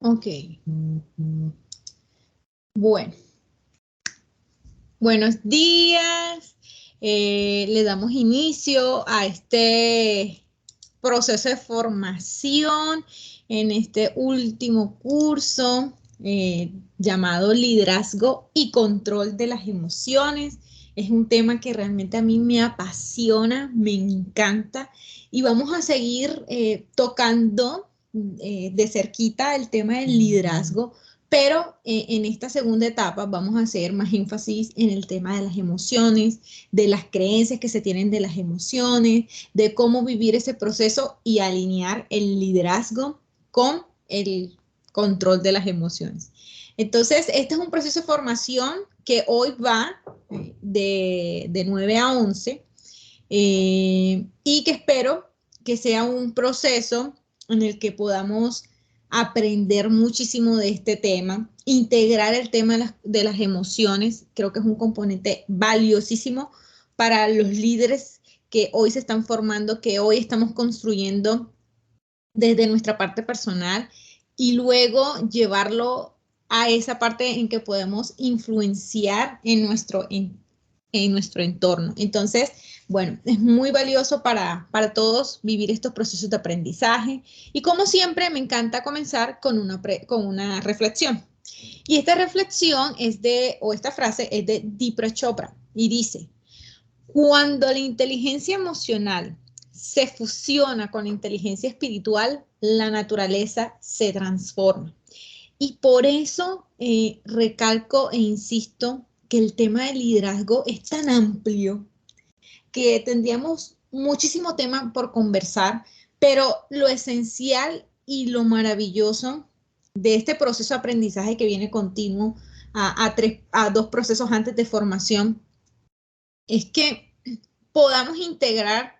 Ok. Bueno, buenos días. Le damos inicio a este proceso de formación en este último curso llamado Liderazgo y Control de las Emociones. Es un tema que realmente a mí me apasiona, me encanta y vamos a seguir tocando de cerquita el tema del liderazgo, pero en esta segunda etapa vamos a hacer más énfasis en el tema de las emociones, de las creencias que se tienen de las emociones, de cómo vivir ese proceso y alinear el liderazgo con el control de las emociones. Entonces, este es un proceso de formación que hoy va de 9 a 11 y que espero que sea un proceso en el que podamos aprender muchísimo de este tema, integrar el tema de las emociones, creo que es un componente valiosísimo para los líderes que hoy se están formando, que hoy estamos construyendo desde nuestra parte personal y luego llevarlo a esa parte en que podemos influenciar en nuestro entorno. Entonces, bueno, es muy valioso para todos vivir estos procesos de aprendizaje y como siempre me encanta comenzar con una reflexión. Y esta reflexión o esta frase es de Deepak Chopra y dice, cuando la inteligencia emocional se fusiona con la inteligencia espiritual, la naturaleza se transforma. Y por eso recalco e insisto que el tema del liderazgo es tan amplio que tendríamos muchísimo tema por conversar, pero lo esencial y lo maravilloso de este proceso de aprendizaje que viene continuo a dos procesos antes de formación es que podamos integrar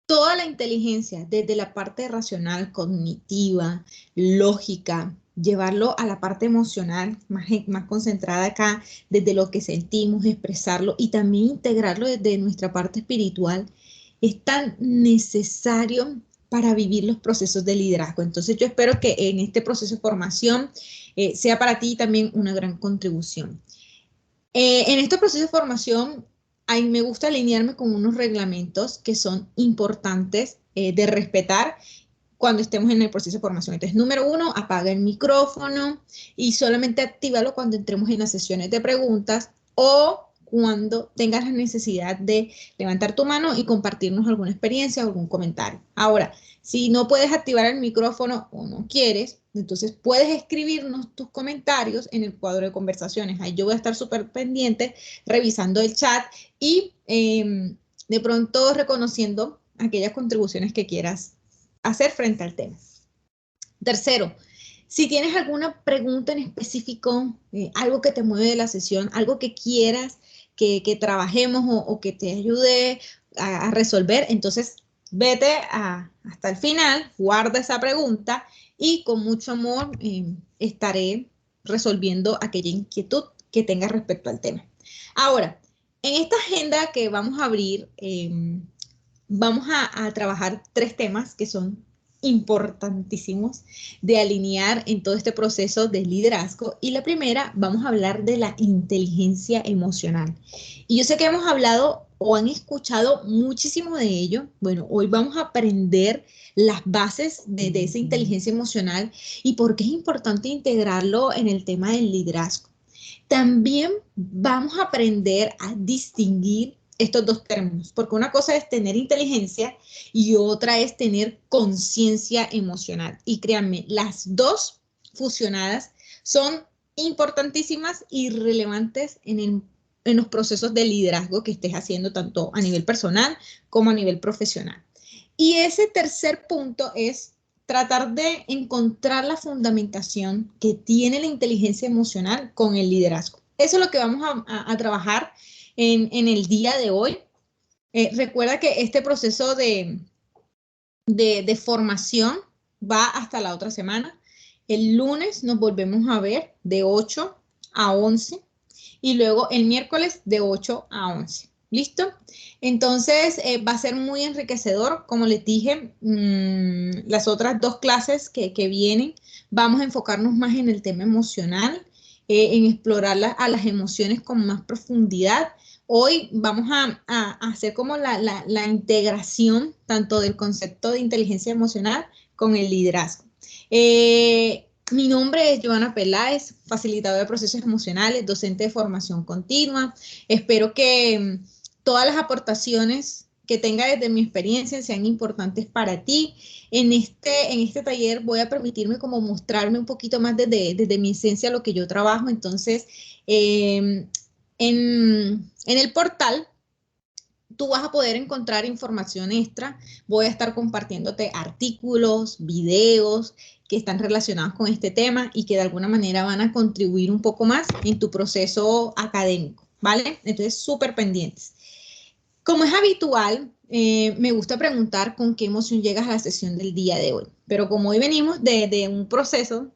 toda la inteligencia, desde la parte racional, cognitiva, lógica, llevarlo a la parte emocional, más concentrada acá, desde lo que sentimos, expresarlo y también integrarlo desde nuestra parte espiritual, es tan necesario para vivir los procesos de liderazgo. Entonces yo espero que en este proceso de formación sea para ti también una gran contribución. En este proceso de formación, me gusta alinearme con unos reglamentos que son importantes de respetar cuando estemos en el proceso de formación. Entonces, número uno, apaga el micrófono y solamente actívalo cuando entremos en las sesiones de preguntas o cuando tengas la necesidad de levantar tu mano y compartirnos alguna experiencia o algún comentario. Ahora, si no puedes activar el micrófono o no quieres, entonces puedes escribirnos tus comentarios en el cuadro de conversaciones. Ahí yo voy a estar súper pendiente revisando el chat y de pronto reconociendo aquellas contribuciones que quieras hacer frente al tema. Tercero, si tienes alguna pregunta en específico, algo que te mueve de la sesión, algo que quieras que trabajemos o que te ayude a resolver, entonces vete hasta el final, guarda esa pregunta y con mucho amor estaré resolviendo aquella inquietud que tengas respecto al tema. Ahora, en esta agenda que vamos a abrir, vamos a trabajar tres temas que son importantísimos de alinear en todo este proceso de liderazgo. Y la primera, vamos a hablar de la inteligencia emocional. Y yo sé que hemos hablado o han escuchado muchísimo de ello. Bueno, hoy vamos a aprender las bases de esa inteligencia emocional y por qué es importante integrarlo en el tema del liderazgo. También vamos a aprender a distinguir estos dos términos, porque una cosa es tener inteligencia y otra es tener conciencia emocional. Y créanme, las dos fusionadas son importantísimas y relevantes en los procesos de liderazgo que estés haciendo tanto a nivel personal como a nivel profesional. Y ese tercer punto es tratar de encontrar la fundamentación que tiene la inteligencia emocional con el liderazgo. Eso es lo que vamos a trabajar en el día de hoy. Recuerda que este proceso de formación va hasta la otra semana. El lunes nos volvemos a ver de 8 a 11 y luego el miércoles de 8 a 11. ¿Listo? Entonces, va a ser muy enriquecedor. Como les dije, las otras dos clases que vienen, vamos a enfocarnos más en el tema emocional, en explorar a las emociones con más profundidad. Hoy vamos a hacer como la integración tanto del concepto de inteligencia emocional con el liderazgo. Mi nombre es Joana Peláez, facilitadora de procesos emocionales, docente de formación continua. Espero que todas las aportaciones que tenga desde mi experiencia sean importantes para ti. En este taller voy a permitirme como mostrarme un poquito más desde mi esencia lo que yo trabajo. Entonces, en el portal tú vas a poder encontrar información extra. Voy a estar compartiéndote artículos, videos que están relacionados con este tema y que de alguna manera van a contribuir un poco más en tu proceso académico, ¿vale? Entonces, súper pendientes. Como es habitual, me gusta preguntar con qué emoción llegas a la sesión del día de hoy. Pero como hoy venimos de un proceso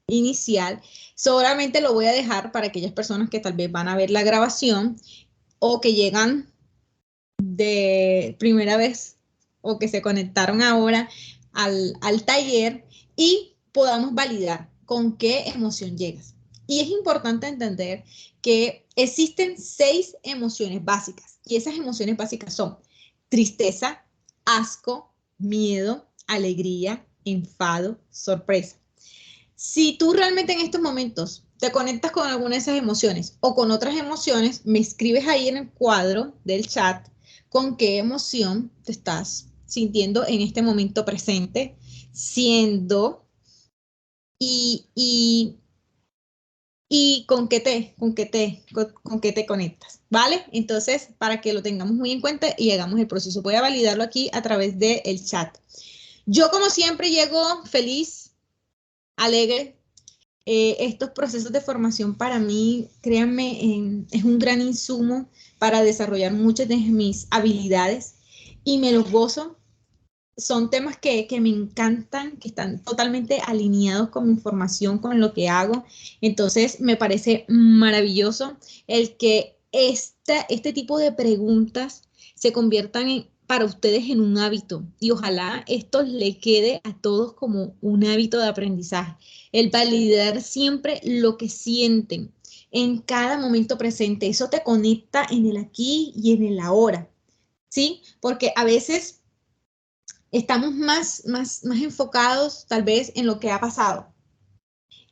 inicial, solamente lo voy a dejar para aquellas personas que tal vez van a ver la grabación o que llegan de primera vez o que se conectaron ahora al taller y podamos validar con qué emoción llegas. Y es importante entender que existen 6 emociones básicas y esas emociones básicas son tristeza, asco, miedo, alegría, enfado, sorpresa. Si tú realmente en estos momentos te conectas con alguna de esas emociones o con otras emociones, me escribes ahí en el cuadro del chat con qué emoción te estás sintiendo en este momento presente, siendo y, y, y con qué te conectas, ¿vale? Entonces, para que lo tengamos muy en cuenta y hagamos el proceso. Voy a validarlo aquí a través del chat. Yo, como siempre, llego feliz, alegre. Estos procesos de formación para mí, créanme, es un gran insumo para desarrollar muchas de mis habilidades y me los gozo. Son temas que me encantan, que están totalmente alineados con mi formación, con lo que hago. Entonces, me parece maravilloso el que este tipo de preguntas se conviertan para ustedes en un hábito y ojalá esto le quede a todos como un hábito de aprendizaje. El validar siempre lo que sienten en cada momento presente. Eso te conecta en el aquí y en el ahora, ¿sí? Porque a veces estamos más enfocados tal vez en lo que ha pasado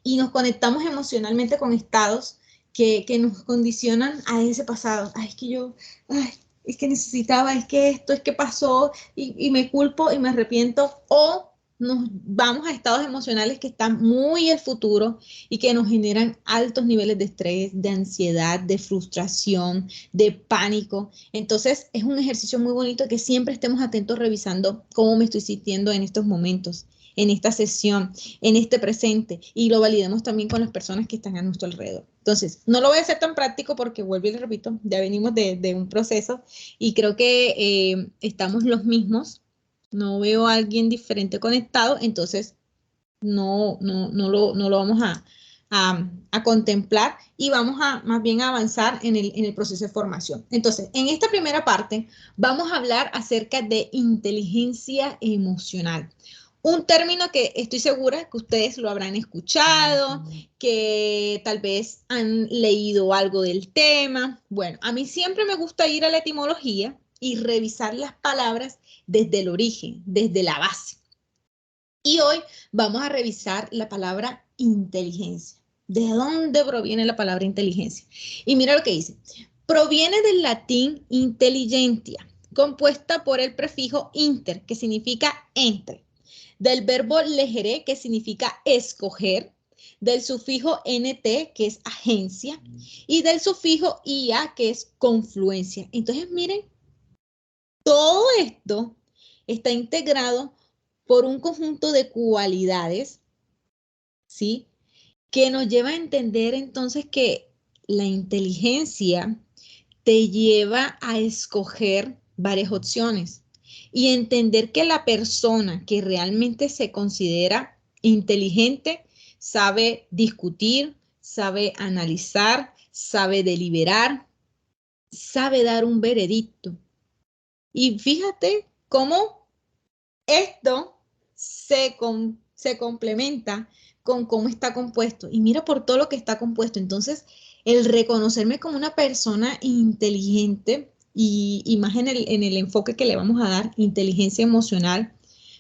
y nos conectamos emocionalmente con estados que nos condicionan a ese pasado. Ay, es que yo, ay, es que necesitaba, es que esto, es que pasó y me culpo y me arrepiento o nos vamos a estados emocionales que están muy al futuro y que nos generan altos niveles de estrés, de ansiedad, de frustración, de pánico. Entonces es un ejercicio muy bonito que siempre estemos atentos revisando cómo me estoy sintiendo en estos momentos, en esta sesión, en este presente y lo validemos también con las personas que están a nuestro alrededor. Entonces, no lo voy a hacer tan práctico porque vuelvo y le repito, ya venimos de un proceso y creo que estamos los mismos. No veo a alguien diferente conectado, entonces no lo vamos a contemplar y vamos a más bien a avanzar en el proceso de formación. Entonces, en esta primera parte vamos a hablar acerca de inteligencia emocional. Un término que estoy segura que ustedes lo habrán escuchado, que tal vez han leído algo del tema. Bueno, a mí siempre me gusta ir a la etimología y revisar las palabras desde el origen, desde la base. Y hoy vamos a revisar la palabra inteligencia. ¿De dónde proviene la palabra inteligencia? Y mira lo que dice. Proviene del latín intelligentia, compuesta por el prefijo inter, que significa entre, del verbo legere, que significa escoger, del sufijo nt, que es agencia, y del sufijo ia, que es confluencia. Entonces, miren, todo esto está integrado por un conjunto de cualidades, ¿sí? Que nos lleva a entender entonces que la inteligencia te lleva a escoger varias opciones y entender que la persona que realmente se considera inteligente sabe discutir, sabe analizar, sabe deliberar, sabe dar un veredicto. Y fíjate cómo esto se complementa con cómo está compuesto. Y mira por todo lo que está compuesto. Entonces, el reconocerme como una persona inteligente y más en el enfoque que le vamos a dar, inteligencia emocional,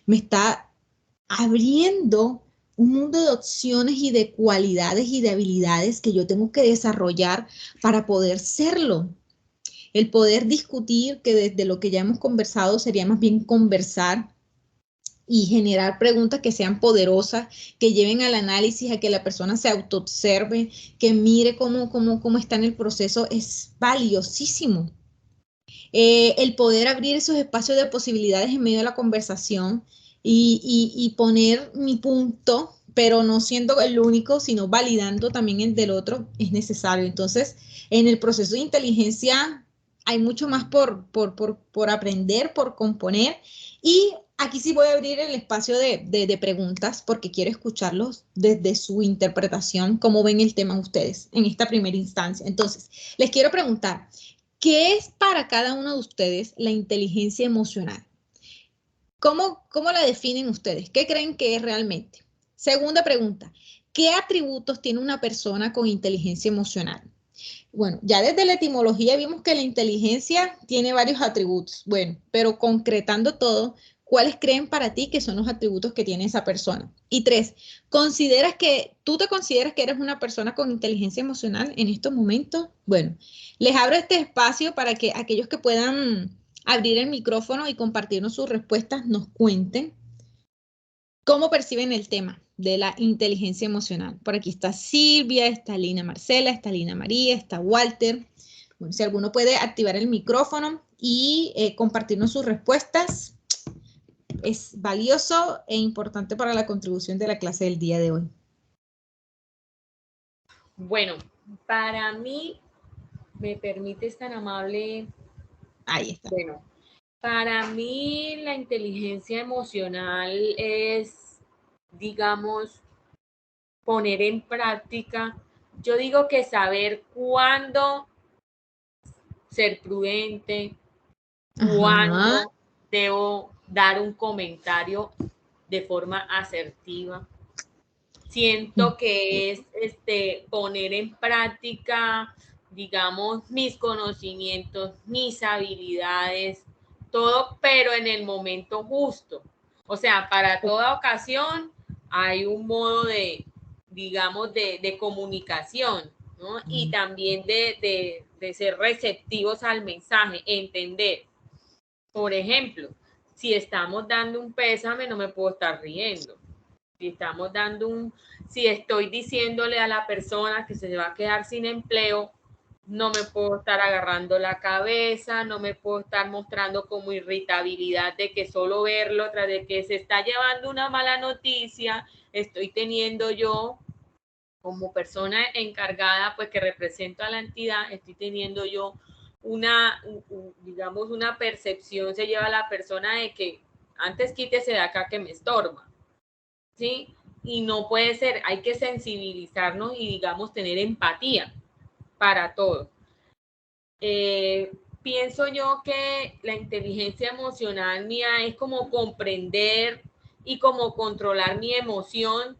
me está abriendo un mundo de opciones y de cualidades y de habilidades que yo tengo que desarrollar para poder serlo. El poder discutir, que desde lo que ya hemos conversado sería más bien conversar y generar preguntas que sean poderosas, que lleven al análisis, a que la persona se autoobserve, que mire cómo está en el proceso, es valiosísimo. El poder abrir esos espacios de posibilidades en medio de la conversación y poner mi punto, pero no siendo el único, sino validando también el del otro, es necesario. Entonces, en el proceso de inteligencia hay mucho más por aprender, por componer. Y aquí sí voy a abrir el espacio de preguntas porque quiero escucharlos desde su interpretación, cómo ven el tema ustedes en esta primera instancia. Entonces, les quiero preguntar, ¿qué es para cada uno de ustedes la inteligencia emocional? ¿Cómo la definen ustedes? ¿Qué creen que es realmente? Segunda pregunta, ¿qué atributos tiene una persona con inteligencia emocional? Bueno, ya desde la etimología vimos que la inteligencia tiene varios atributos. Bueno, pero concretando todo, ¿cuáles creen para ti que son los atributos que tiene esa persona? Y tres, ¿tú te consideras que eres una persona con inteligencia emocional en estos momentos? Bueno, les abro este espacio para que aquellos que puedan abrir el micrófono y compartirnos sus respuestas nos cuenten cómo perciben el tema de la inteligencia emocional. Por aquí está Silvia, está Lina Marcela, está Lina María, está Walter. Bueno, si alguno puede activar el micrófono y compartirnos sus respuestas, es valioso e importante para la contribución de la clase del día de hoy. Bueno, para mí, ¿me permites tan amable? Ahí está. Bueno, para mí la inteligencia emocional es, digamos, poner en práctica. Yo digo que saber cuándo ser prudente, Ajá. cuándo debo dar un comentario de forma asertiva. Siento que es poner en práctica, digamos, mis conocimientos, mis habilidades, todo, pero en el momento justo. O sea, para toda ocasión hay un modo de, digamos, de comunicación, ¿no? Y también de ser receptivos al mensaje, entender. Por ejemplo, si estamos dando un pésame, no me puedo estar riendo. Si estoy diciéndole a la persona que se va a quedar sin empleo, no me puedo estar agarrando la cabeza, no me puedo estar mostrando como irritabilidad de que solo verlo, tras de que se está llevando una mala noticia, estoy teniendo yo como persona encargada, pues que represento a la entidad, estoy teniendo yo digamos, una percepción, se lleva a la persona de que antes quítese de acá que me estorba. ¿Sí? Y no puede ser, hay que sensibilizarnos y, digamos, tener empatía para todo. Pienso yo que la inteligencia emocional mía es como comprender y como controlar mi emoción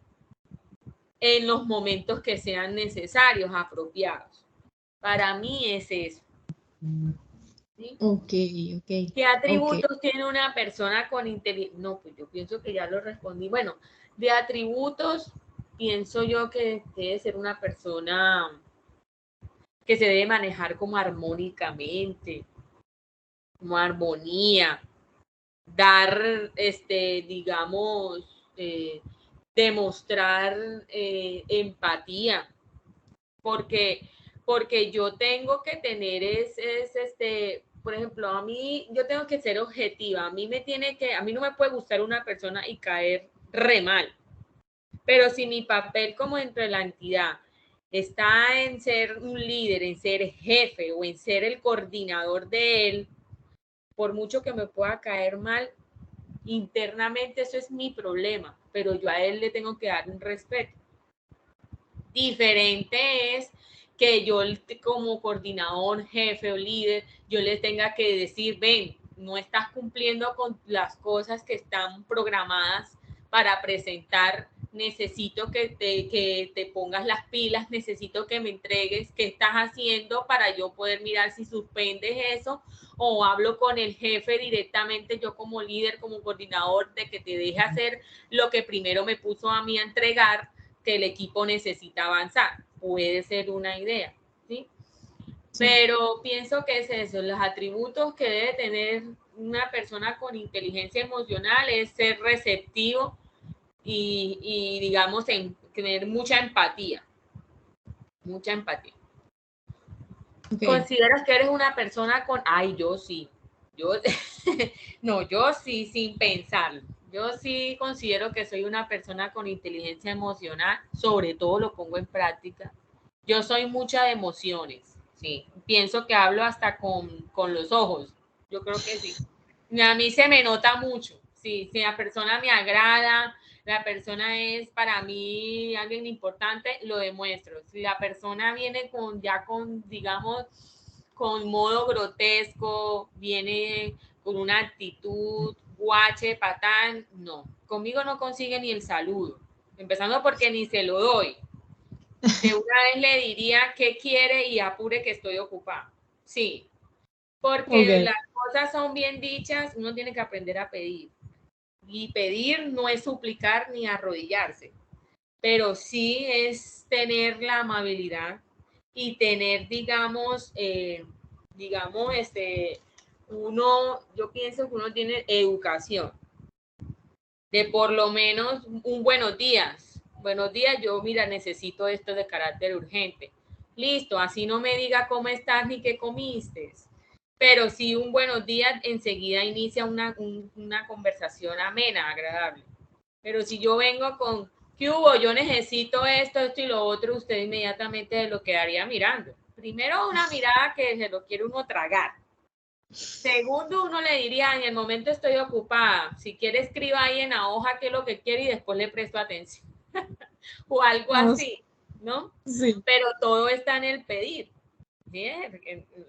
en los momentos que sean necesarios, apropiados. Para mí es eso. ¿Sí? Ok, ¿Qué ok. atributos tiene una persona con inteligencia? No, pues yo pienso que ya lo respondí. Bueno, de atributos, pienso yo que debe ser una persona que se debe manejar como armónicamente, como armonía, dar, digamos, demostrar empatía, porque, porque yo tengo que tener por ejemplo, a mí, yo tengo que ser objetiva, a mí no me puede gustar una persona y caer re mal, pero si mi papel como dentro de la entidad está en ser un líder, en ser jefe o en ser el coordinador de él, por mucho que me pueda caer mal, internamente eso es mi problema, pero yo a él le tengo que dar un respeto. Diferente es que yo como coordinador, jefe o líder, yo les tenga que decir, ven, no estás cumpliendo con las cosas que están programadas para presentar, necesito que te pongas las pilas, necesito que me entregues qué estás haciendo para yo poder mirar si suspendes eso, o hablo con el jefe directamente, yo como líder, como coordinador, de que te deje hacer lo que primero me puso a mí a entregar, que el equipo necesita avanzar. Puede ser una idea, ¿sí? Sí. Pero pienso que es eso, los atributos que debe tener una persona con inteligencia emocional es ser receptivo y digamos, tener mucha empatía. Mucha empatía. Okay. ¿Consideras que eres una persona con... Ay, yo sí. No, yo sí, sin pensarlo. Yo sí considero que soy una persona con inteligencia emocional, sobre todo lo pongo en práctica. Yo soy mucha de emociones, sí. Pienso que hablo hasta con los ojos. Yo creo que sí. A mí se me nota mucho. Sí, si la persona me agrada, la persona es para mí alguien importante, lo demuestro. Si la persona viene digamos, con modo grotesco, viene con una actitud guache, patán, no. Conmigo no consigue ni el saludo. Empezando porque ni se lo doy. De una vez le diría qué quiere y apure que estoy ocupada. Sí. Porque las cosas son bien dichas, uno tiene que aprender a pedir. Y pedir no es suplicar ni arrodillarse, pero sí es tener la amabilidad y tener, digamos, yo pienso que uno tiene educación, de por lo menos un buenos días. Buenos días, yo, mira, necesito esto de carácter urgente. Listo, así no me diga cómo estás ni qué comiste. Pero sí un buenos días enseguida inicia una conversación amena, agradable. Pero si yo vengo con, ¿qué hubo? Yo necesito esto y lo otro, usted inmediatamente lo quedaría mirando. Primero, una mirada que se lo quiere uno tragar. Segundo, uno le diría, en el momento estoy ocupada. Si quiere, escriba ahí en la hoja qué es lo que quiere y después le presto atención. O algo así, ¿no? Sí. Pero todo está en el pedir. Bien,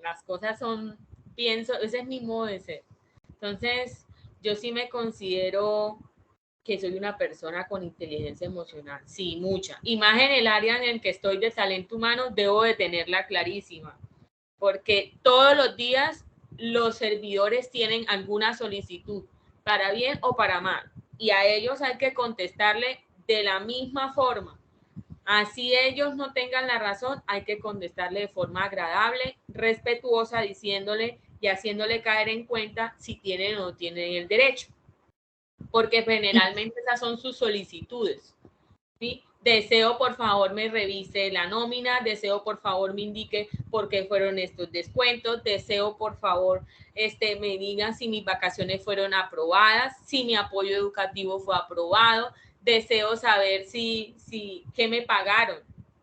las cosas son, pienso, ese es mi modo de ser. Entonces, yo sí me considero que soy una persona con inteligencia emocional, sí, mucha. Y más en el área en el que estoy de talento humano, debo de tenerla clarísima, porque todos los días los servidores tienen alguna solicitud, para bien o para mal, y a ellos hay que contestarle de la misma forma. Así ellos no tengan la razón, hay que contestarle de forma agradable, respetuosa, diciéndole y haciéndole caer en cuenta si tienen o no tienen el derecho. Porque generalmente esas son sus solicitudes, ¿sí? Deseo, por favor, me revise la nómina, deseo, por favor, me indique por qué fueron estos descuentos, deseo, por favor, me digan si mis vacaciones fueron aprobadas, si mi apoyo educativo fue aprobado, deseo saber qué me pagaron,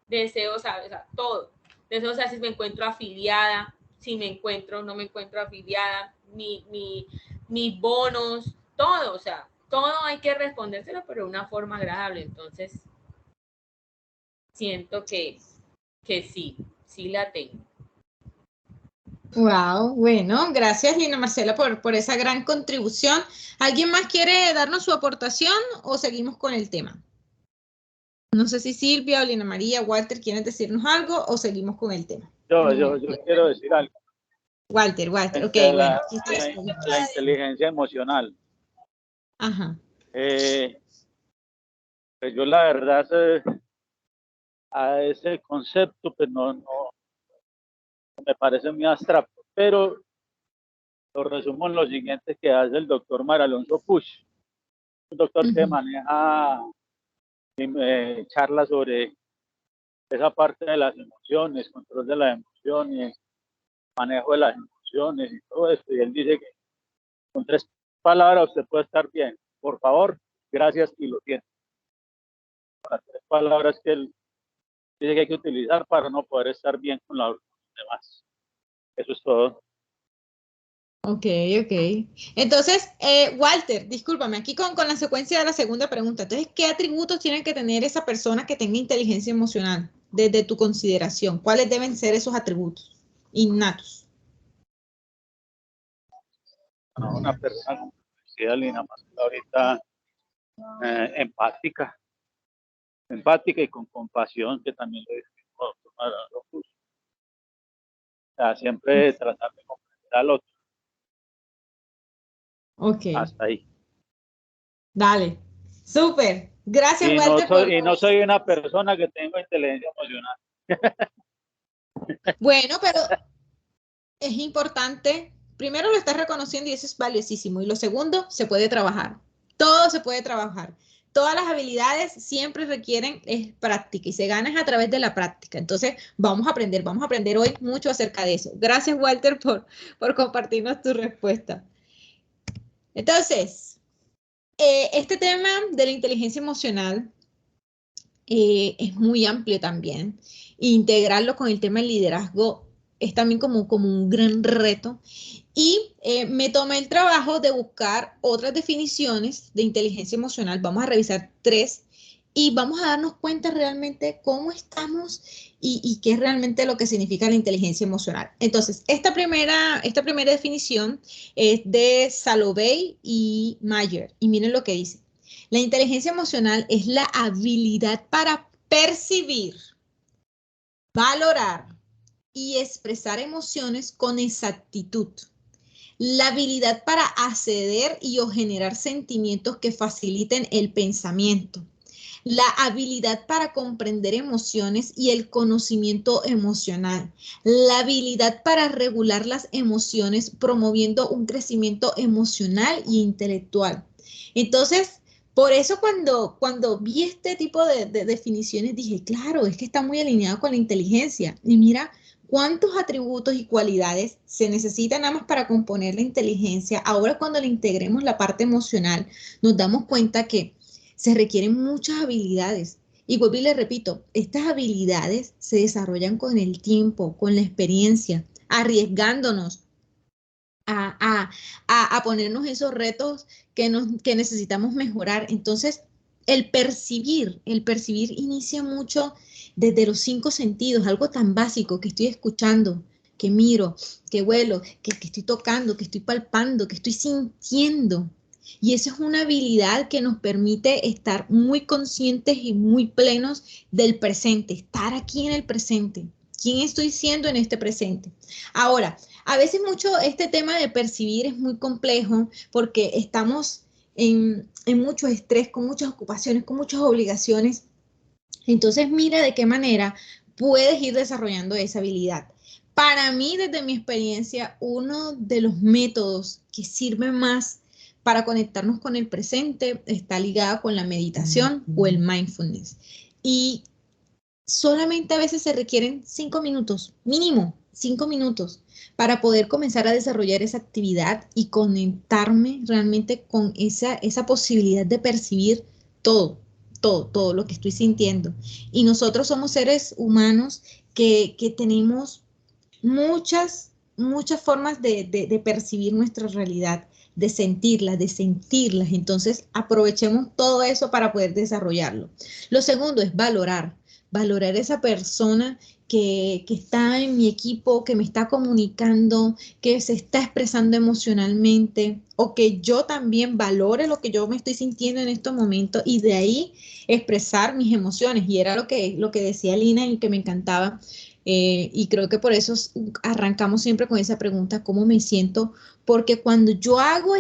deseo saber, o sea, todo. Deseo saber si me encuentro afiliada, si no me encuentro afiliada, mis bonos, todo, o sea, todo hay que respondérselo, pero de una forma agradable. Entonces, siento que sí la tengo. Wow, bueno, gracias Lina Marcela por esa gran contribución. ¿Alguien más quiere darnos su aportación o seguimos con el tema? No sé si Silvia o Lina María, Walter, ¿quieren decirnos algo o seguimos con el tema? Yo quiero decir algo. Walter, ok, bueno. La inteligencia emocional. Ajá. Pues yo la verdad a ese concepto pues no me parece muy abstracto, pero lo resumo en lo siguiente que hace el doctor Mar Alonso Puig, un doctor que maneja charlas sobre esa parte de las emociones, control de las emociones, manejo de las emociones y todo esto, y él dice que con 3 palabras usted puede estar bien, por favor, gracias y lo tiene. Las 3 palabras que él dice que hay que utilizar para no poder estar bien con los demás. Eso es todo. Ok. Entonces, Walter, discúlpame, aquí con la secuencia de la segunda pregunta. Entonces, ¿qué atributos tiene que tener esa persona que tenga inteligencia emocional? desde tu consideración? ¿Cuáles deben ser esos atributos innatos? Bueno, una persona, como decía Lina Manuela ahorita, empática y con compasión, que también lo dijimos a los cursos. O sea, siempre tratar de comprender al otro. Ok. Hasta ahí. Dale. Súper. Gracias, Y Walter. no soy una persona que tenga inteligencia emocional. Bueno, pero es importante. Primero lo estás reconociendo y eso es valiosísimo. Y lo segundo, se puede trabajar. Todo se puede trabajar. Todas las habilidades siempre requieren práctica y se gana a través de la práctica. Entonces, vamos a aprender hoy mucho acerca de eso. Gracias, Walter, por compartirnos tu respuesta. Entonces, este tema de la inteligencia emocional es muy amplio también. Integrarlo con el tema del liderazgo es también como un gran reto. Y me tomé el trabajo de buscar otras definiciones de inteligencia emocional. Vamos a revisar 3 y vamos a darnos cuenta realmente cómo estamos y qué es realmente lo que significa la inteligencia emocional. Entonces, esta primera definición es de Salovey y Mayer. Y miren lo que dice. La inteligencia emocional es la habilidad para percibir, valorar y expresar emociones con exactitud. La habilidad para acceder y o generar sentimientos que faciliten el pensamiento. La habilidad para comprender emociones y el conocimiento emocional. La habilidad para regular las emociones promoviendo un crecimiento emocional e intelectual. Entonces, por eso cuando vi este tipo de definiciones dije, claro, es que está muy alineado con la inteligencia. Y mira, ¿cuántos atributos y cualidades se necesitan nada más para componer la inteligencia? Ahora cuando le integremos la parte emocional, nos damos cuenta que se requieren muchas habilidades. Y vuelvo y le repito, estas habilidades se desarrollan con el tiempo, con la experiencia, arriesgándonos a ponernos esos retos que necesitamos mejorar. Entonces, el percibir inicia mucho desde los 5 sentidos, algo tan básico que estoy escuchando, que miro, que huelo, que estoy tocando, que estoy palpando, que estoy sintiendo. Y esa es una habilidad que nos permite estar muy conscientes y muy plenos del presente, estar aquí en el presente. ¿Quién estoy siendo en este presente? Ahora, a veces mucho este tema de percibir es muy complejo porque estamos en mucho estrés, con muchas ocupaciones, con muchas obligaciones. Entonces, mira de qué manera puedes ir desarrollando esa habilidad. Para mí, desde mi experiencia, uno de los métodos que sirve más para conectarnos con el presente está ligado con la meditación o el mindfulness. Y solamente a veces se requieren 5 minutos, mínimo 5 minutos, para poder comenzar a desarrollar esa actividad y conectarme realmente con esa posibilidad de percibir todo lo que estoy sintiendo. Y nosotros somos seres humanos que tenemos muchas formas de percibir nuestra realidad, de sentirlas. Entonces, aprovechemos todo eso para poder desarrollarlo. Lo segundo es valorar esa persona que está en mi equipo, que me está comunicando, que se está expresando emocionalmente, o que yo también valore lo que yo me estoy sintiendo en estos momentos y de ahí expresar mis emociones. Y era lo que decía Lina y que me encantaba. Y creo que por eso arrancamos siempre con esa pregunta, ¿cómo me siento? Porque cuando yo hago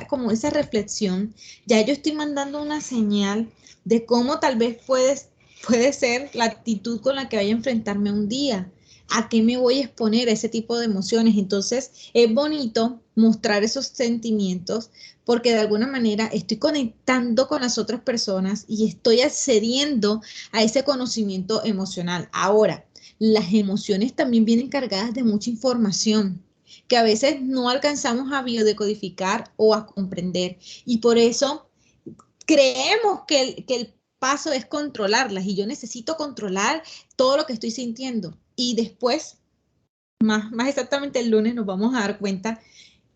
como esa reflexión, ya yo estoy mandando una señal de cómo tal vez puede ser la actitud con la que vaya a enfrentarme un día, a qué me voy a exponer a ese tipo de emociones. Entonces, es bonito mostrar esos sentimientos porque de alguna manera estoy conectando con las otras personas y estoy accediendo a ese conocimiento emocional. Ahora, las emociones también vienen cargadas de mucha información que a veces no alcanzamos a biodecodificar o a comprender. Y por eso creemos que el paso es controlarlas y yo necesito controlar todo lo que estoy sintiendo. Y después, más exactamente el lunes, nos vamos a dar cuenta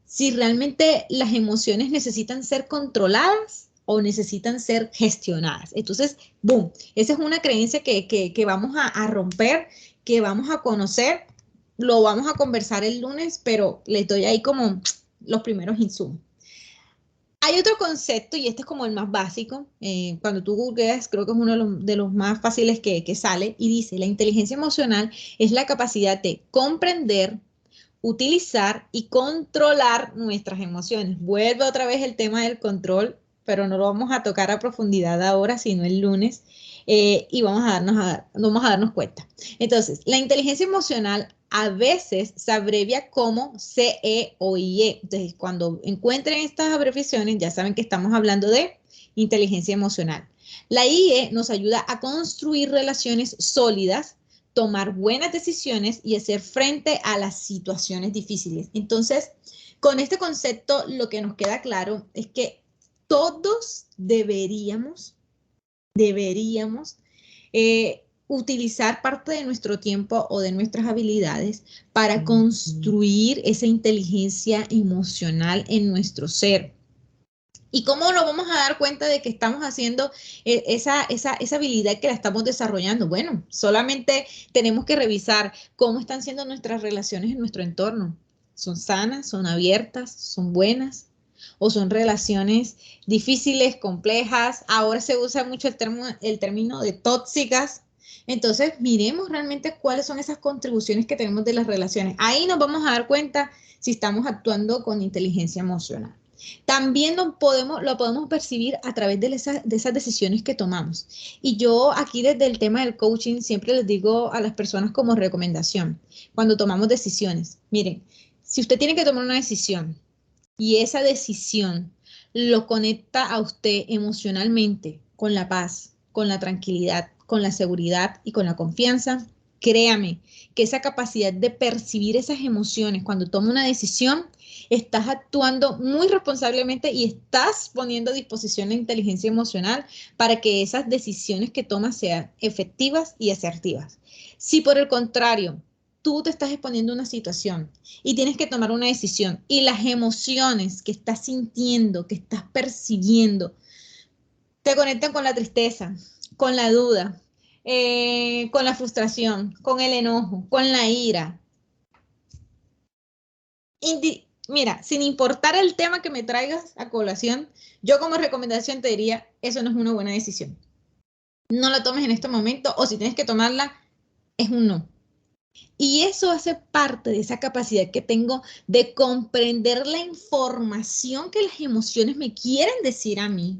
si realmente las emociones necesitan ser controladas o necesitan ser gestionadas. Entonces, boom, esa es una creencia que vamos a romper, que vamos a conocer, lo vamos a conversar el lunes, pero les doy ahí como los primeros insumos. Hay otro concepto, y este es como el más básico, cuando tú googleas, creo que es uno de los más fáciles que sale, y dice, la inteligencia emocional es la capacidad de comprender, utilizar y controlar nuestras emociones. Vuelve otra vez el tema del control, pero no lo vamos a tocar a profundidad ahora, sino el lunes, y vamos a darnos cuenta. Entonces, la inteligencia emocional a veces se abrevia como CE o IE. Entonces, cuando encuentren estas abreviaciones, ya saben que estamos hablando de inteligencia emocional. La IE nos ayuda a construir relaciones sólidas, tomar buenas decisiones y hacer frente a las situaciones difíciles. Entonces, con este concepto, lo que nos queda claro es que todos deberíamos utilizar parte de nuestro tiempo o de nuestras habilidades para construir esa inteligencia emocional en nuestro ser. ¿Y cómo nos vamos a dar cuenta de que estamos haciendo esa habilidad que la estamos desarrollando? Bueno, solamente tenemos que revisar cómo están siendo nuestras relaciones en nuestro entorno. ¿Son sanas? ¿Son abiertas? ¿Son buenas? ¿O son relaciones difíciles, complejas? Ahora se usa mucho el término de tóxicas. Entonces, miremos realmente cuáles son esas contribuciones que tenemos de las relaciones. Ahí nos vamos a dar cuenta si estamos actuando con inteligencia emocional. También lo podemos percibir a través de esas decisiones que tomamos. Y yo aquí desde el tema del coaching siempre les digo a las personas como recomendación, cuando tomamos decisiones, miren, si usted tiene que tomar una decisión y esa decisión lo conecta a usted emocionalmente con la paz, con la tranquilidad, con la seguridad y con la confianza, créame que esa capacidad de percibir esas emociones cuando toma una decisión, estás actuando muy responsablemente y estás poniendo a disposición la inteligencia emocional para que esas decisiones que tomas sean efectivas y asertivas. Si por el contrario, tú te estás exponiendo a una situación y tienes que tomar una decisión y las emociones que estás sintiendo, que estás percibiendo, te conectan con la tristeza, con la duda, con la frustración, con el enojo, con la ira. Mira, sin importar el tema que me traigas a colación, yo como recomendación te diría, eso no es una buena decisión. No la tomes en este momento o si tienes que tomarla, es un no. Y eso hace parte de esa capacidad que tengo de comprender la información que las emociones me quieren decir a mí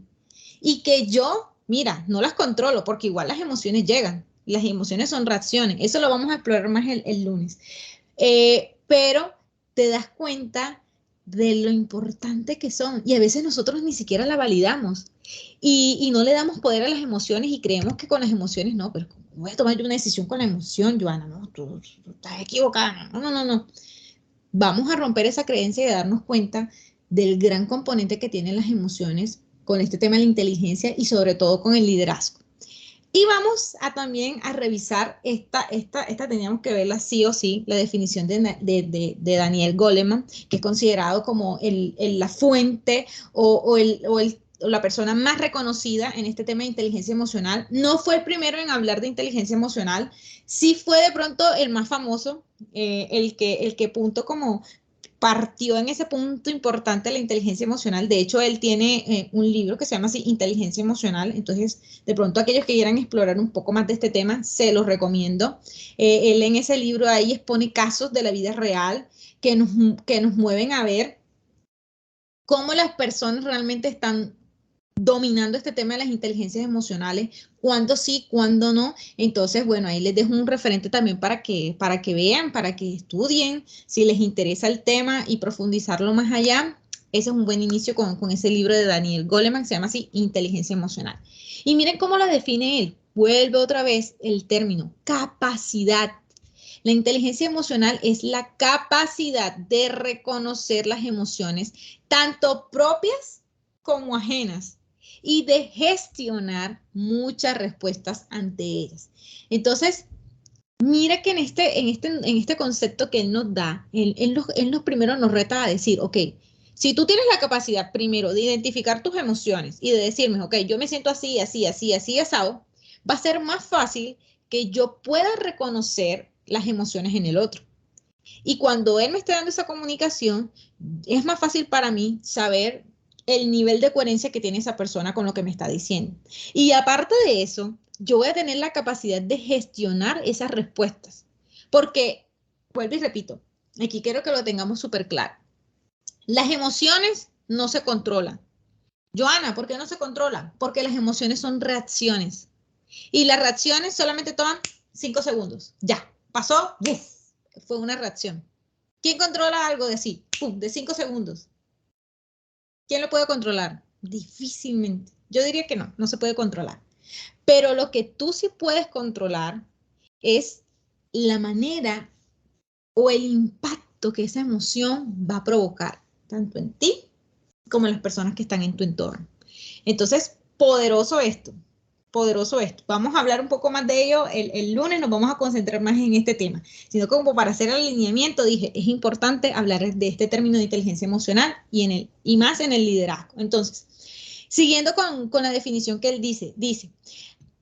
y que yo, mira, no las controlo porque igual las emociones llegan. Las emociones son reacciones. Eso lo vamos a explorar más el lunes. Pero te das cuenta de lo importante que son y a veces nosotros ni siquiera la validamos y no le damos poder a las emociones y creemos que con las emociones no, pero voy a tomar yo una decisión con la emoción, Joana, no, tú estás equivocada, no. Vamos a romper esa creencia y darnos cuenta del gran componente que tienen las emociones con este tema de la inteligencia y sobre todo con el liderazgo. Y vamos también a revisar esta teníamos que verla sí o sí, la definición de Daniel Goleman, que es considerado como la fuente o la persona más reconocida en este tema de inteligencia emocional. No fue el primero en hablar de inteligencia emocional, sí fue de pronto el más famoso, el que punto como partió en ese punto importante de la inteligencia emocional. De hecho, él tiene un libro que se llama así, Inteligencia Emocional. Entonces, de pronto aquellos que quieran explorar un poco más de este tema, se los recomiendo. Él en ese libro ahí expone casos de la vida real que nos mueven a ver cómo las personas realmente están dominando este tema de las inteligencias emocionales, cuándo sí, cuándo no. Entonces, bueno, ahí les dejo un referente también para que vean, para que estudien, si les interesa el tema y profundizarlo más allá. Ese es un buen inicio con ese libro de Daniel Goleman, que se llama así, Inteligencia Emocional. Y miren cómo la define él. Vuelve otra vez el término, capacidad. La inteligencia emocional es la capacidad de reconocer las emociones, tanto propias como ajenas, y de gestionar muchas respuestas ante ellas. Entonces, mira que en este concepto que él nos da, él nos primero nos reta a decir, ok, Si tú tienes la capacidad primero de identificar tus emociones y de decirme, ok, yo me siento así, así, así, así, asado, va a ser más fácil que yo pueda reconocer las emociones en el otro. Y cuando él me esté dando esa comunicación, es más fácil para mí saber el nivel de coherencia que tiene esa persona con lo que me está diciendo. Y aparte de eso, yo voy a tener la capacidad de gestionar esas respuestas. Porque, vuelvo y repito, aquí quiero que lo tengamos súper claro. Las emociones no se controlan. Joana, ¿por qué no se controlan? Porque las emociones son reacciones. Y las reacciones solamente toman 5 segundos. Ya, pasó, ¡buf! Fue una reacción. ¿Quién controla algo de así? ¡Pum! De 5 segundos. ¿Quién lo puede controlar? Difícilmente. Yo diría que no, no se puede controlar. Pero lo que tú sí puedes controlar es la manera o el impacto que esa emoción va a provocar, tanto en ti como en las personas que están en tu entorno. Entonces, poderoso esto. Poderoso esto. Vamos a hablar un poco más de ello el lunes, nos vamos a concentrar más en este tema, sino como para hacer el alineamiento dije, es importante hablar de este término de inteligencia emocional y más en el liderazgo. Entonces, siguiendo con la definición que él dice,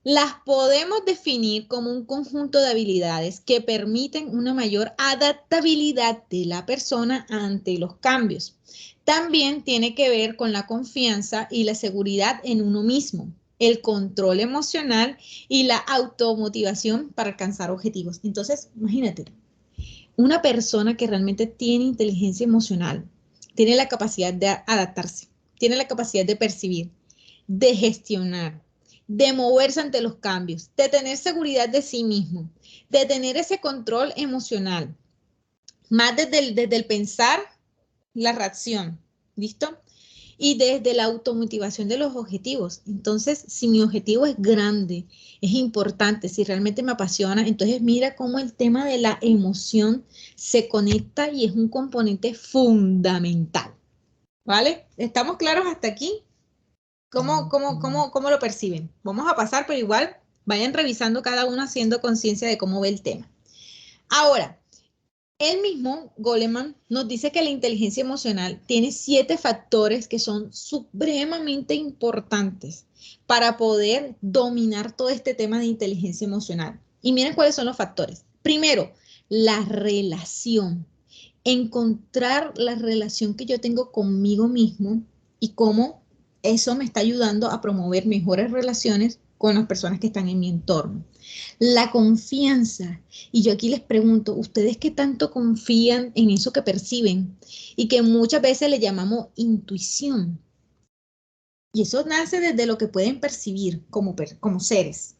las podemos definir como un conjunto de habilidades que permiten una mayor adaptabilidad de la persona ante los cambios. También tiene que ver con la confianza y la seguridad en uno mismo, el control emocional y la automotivación para alcanzar objetivos. Entonces, imagínate, una persona que realmente tiene inteligencia emocional, tiene la capacidad de adaptarse, tiene la capacidad de percibir, de gestionar, de moverse ante los cambios, de tener seguridad de sí mismo, de tener ese control emocional, más desde el pensar, la reacción, ¿listo? Y desde la automotivación de los objetivos. Entonces, si mi objetivo es grande, es importante, si realmente me apasiona, entonces mira cómo el tema de la emoción se conecta y es un componente fundamental, ¿vale? ¿Estamos claros hasta aquí? ¿Cómo lo perciben? Vamos a pasar, pero igual vayan revisando cada uno haciendo conciencia de cómo ve el tema. Ahora, él mismo, Goleman, nos dice que la inteligencia emocional tiene 7 factores que son supremamente importantes para poder dominar todo este tema de inteligencia emocional. Y miren cuáles son los factores. Primero, la relación. Encontrar la relación que yo tengo conmigo mismo y cómo eso me está ayudando a promover mejores relaciones con las personas que están en mi entorno. La confianza. Y yo aquí les pregunto, ¿ustedes qué tanto confían en eso que perciben? Y que muchas veces le llamamos intuición. Y eso nace desde lo que pueden percibir como seres.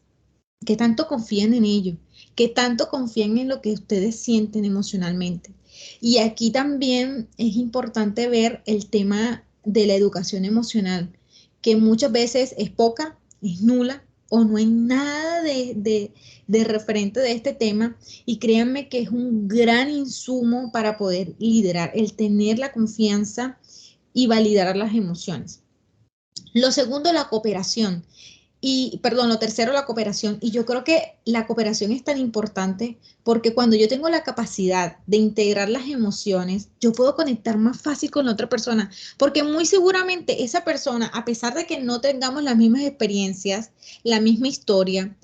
¿Qué tanto confían en ello? ¿Qué tanto confían en lo que ustedes sienten emocionalmente? Y aquí también es importante ver el tema de la educación emocional, que muchas veces es poca, es nula o no hay nada de referente de este tema. Y créanme que es un gran insumo para poder liderar, el tener la confianza y validar las emociones. Lo segundo, la cooperación. Y, perdón, lo tercero, la cooperación. Y yo creo que la cooperación es tan importante porque cuando yo tengo la capacidad de integrar las emociones, yo puedo conectar más fácil con la otra persona. Porque muy seguramente esa persona, a pesar de que no tengamos las mismas experiencias, la misma historia,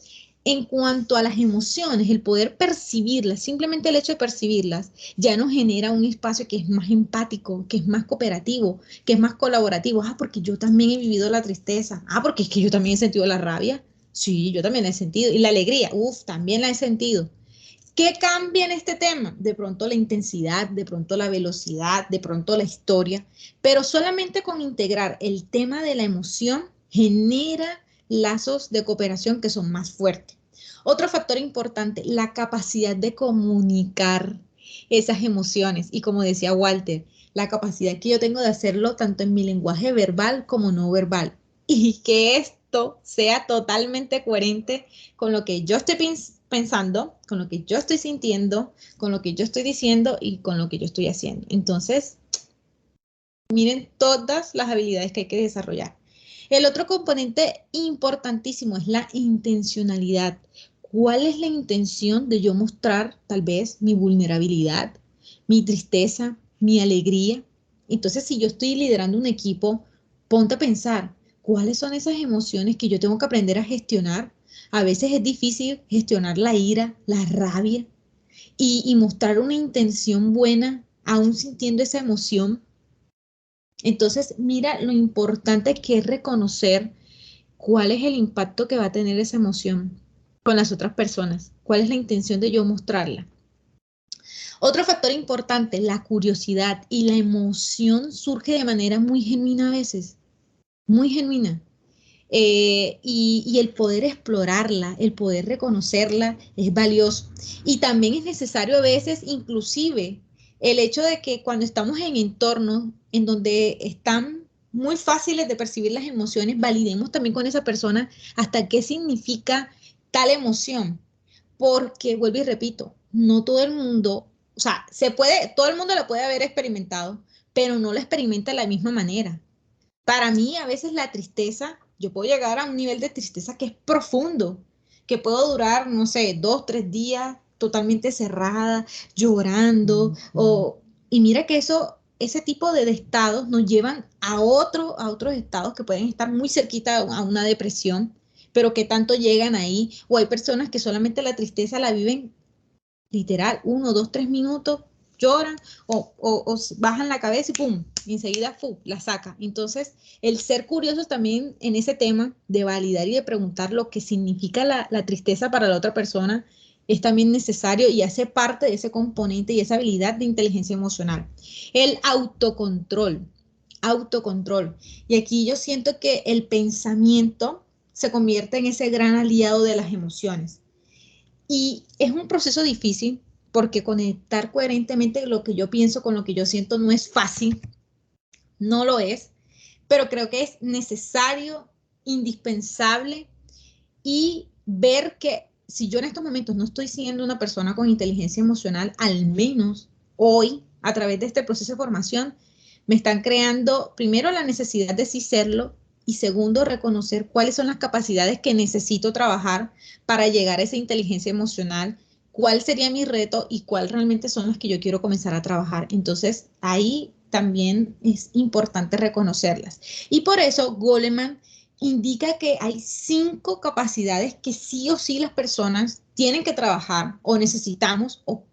en cuanto a las emociones, el poder percibirlas, simplemente el hecho de percibirlas, ya nos genera un espacio que es más empático, que es más cooperativo, que es más colaborativo. Ah, porque yo también he vivido la tristeza. Ah, porque es que yo también he sentido la rabia. Sí, yo también la he sentido. Y la alegría, también la he sentido. ¿Qué cambia en este tema? De pronto la intensidad, de pronto la velocidad, de pronto la historia, pero solamente con integrar el tema de la emoción genera lazos de cooperación que son más fuertes. Otro factor importante, la capacidad de comunicar esas emociones. Y como decía Walter, la capacidad que yo tengo de hacerlo tanto en mi lenguaje verbal como no verbal. Y que esto sea totalmente coherente con lo que yo estoy pensando, con lo que yo estoy sintiendo, con lo que yo estoy diciendo y con lo que yo estoy haciendo. Entonces, miren todas las habilidades que hay que desarrollar. El otro componente importantísimo es la intencionalidad. ¿Cuál es la intención de yo mostrar tal vez mi vulnerabilidad, mi tristeza, mi alegría? Entonces, si yo estoy liderando un equipo, ponte a pensar, ¿cuáles son esas emociones que yo tengo que aprender a gestionar? A veces es difícil gestionar la ira, la rabia y mostrar una intención buena, aún sintiendo esa emoción. Entonces, mira lo importante que es reconocer cuál es el impacto que va a tener esa emoción con las otras personas, cuál es la intención de yo mostrarla. Otro factor importante, la curiosidad y la emoción surge de manera muy genuina a veces, muy genuina. Y el poder explorarla, el poder reconocerla es valioso. Y también es necesario a veces, inclusive, el hecho de que cuando estamos en entornos en donde están muy fáciles de percibir las emociones, validemos también con esa persona hasta qué significa tal emoción. Porque, vuelvo y repito, no todo el mundo, o sea, todo el mundo lo puede haber experimentado, pero no lo experimenta de la misma manera. Para mí, a veces la tristeza, yo puedo llegar a un nivel de tristeza que es profundo, que puedo durar, no sé, 2, 3 días totalmente cerrada, llorando, y mira que ese tipo de estados nos llevan a otros estados que pueden estar muy cerquita a una depresión, pero que tanto llegan ahí, o hay personas que solamente la tristeza la viven literal, 1, 2, 3 minutos, lloran o bajan la cabeza y pum, enseguida la saca. Entonces, el ser curiosos también en ese tema de validar y de preguntar lo que significa la tristeza para la otra persona es también necesario y hace parte de ese componente y esa habilidad de inteligencia emocional. El autocontrol, autocontrol. Y aquí yo siento que el pensamiento se convierte en ese gran aliado de las emociones. Y es un proceso difícil porque conectar coherentemente lo que yo pienso con lo que yo siento no es fácil, no lo es, pero creo que es necesario, indispensable y ver que si yo en estos momentos no estoy siendo una persona con inteligencia emocional, al menos hoy, a través de este proceso de formación, me están creando primero la necesidad de sí serlo y segundo, reconocer cuáles son las capacidades que necesito trabajar para llegar a esa inteligencia emocional, cuál sería mi reto y cuál realmente son las que yo quiero comenzar a trabajar. Entonces, ahí también es importante reconocerlas. Y por eso Goleman indica que hay 5 capacidades que sí o sí las personas tienen que trabajar o necesitamos o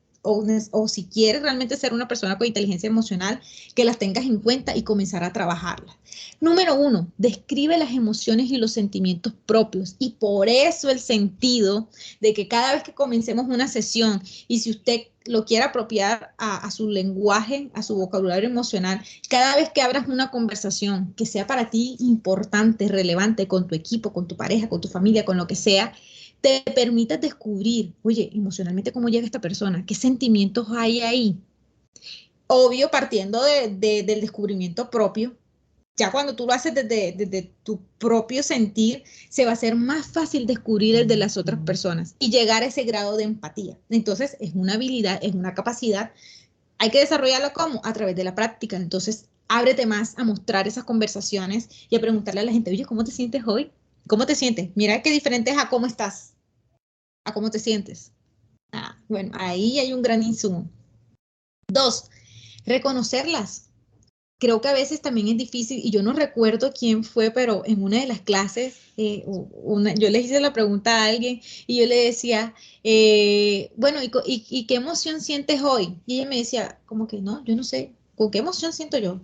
si quieres realmente ser una persona con inteligencia emocional, que las tengas en cuenta y comenzar a trabajarlas. Número 1, describe las emociones y los sentimientos propios. Y por eso el sentido de que cada vez que comencemos una sesión y si usted lo quiere apropiar a su lenguaje, a su vocabulario emocional, cada vez que abras una conversación que sea para ti importante, relevante con tu equipo, con tu pareja, con tu familia, con lo que sea, te permitas descubrir, oye, emocionalmente cómo llega esta persona, qué sentimientos hay ahí. Obvio, partiendo del descubrimiento propio, ya cuando tú lo haces desde tu propio sentir, se va a hacer más fácil descubrir el de las otras personas y llegar a ese grado de empatía. Entonces, es una habilidad, es una capacidad. Hay que desarrollarlo ¿cómo? A través de la práctica. Entonces, ábrete más a mostrar esas conversaciones y a preguntarle a la gente, oye, ¿cómo te sientes hoy? ¿Cómo te sientes? Mira qué diferente es a cómo estás, a cómo te sientes. Bueno, ahí hay un gran insumo. 2, reconocerlas. Creo que a veces también es difícil, y yo no recuerdo quién fue, pero en una de las clases, yo le hice la pregunta a alguien y yo le decía, bueno, ¿y qué emoción sientes hoy? Y ella me decía, como que no, yo no sé, ¿con qué emoción siento yo?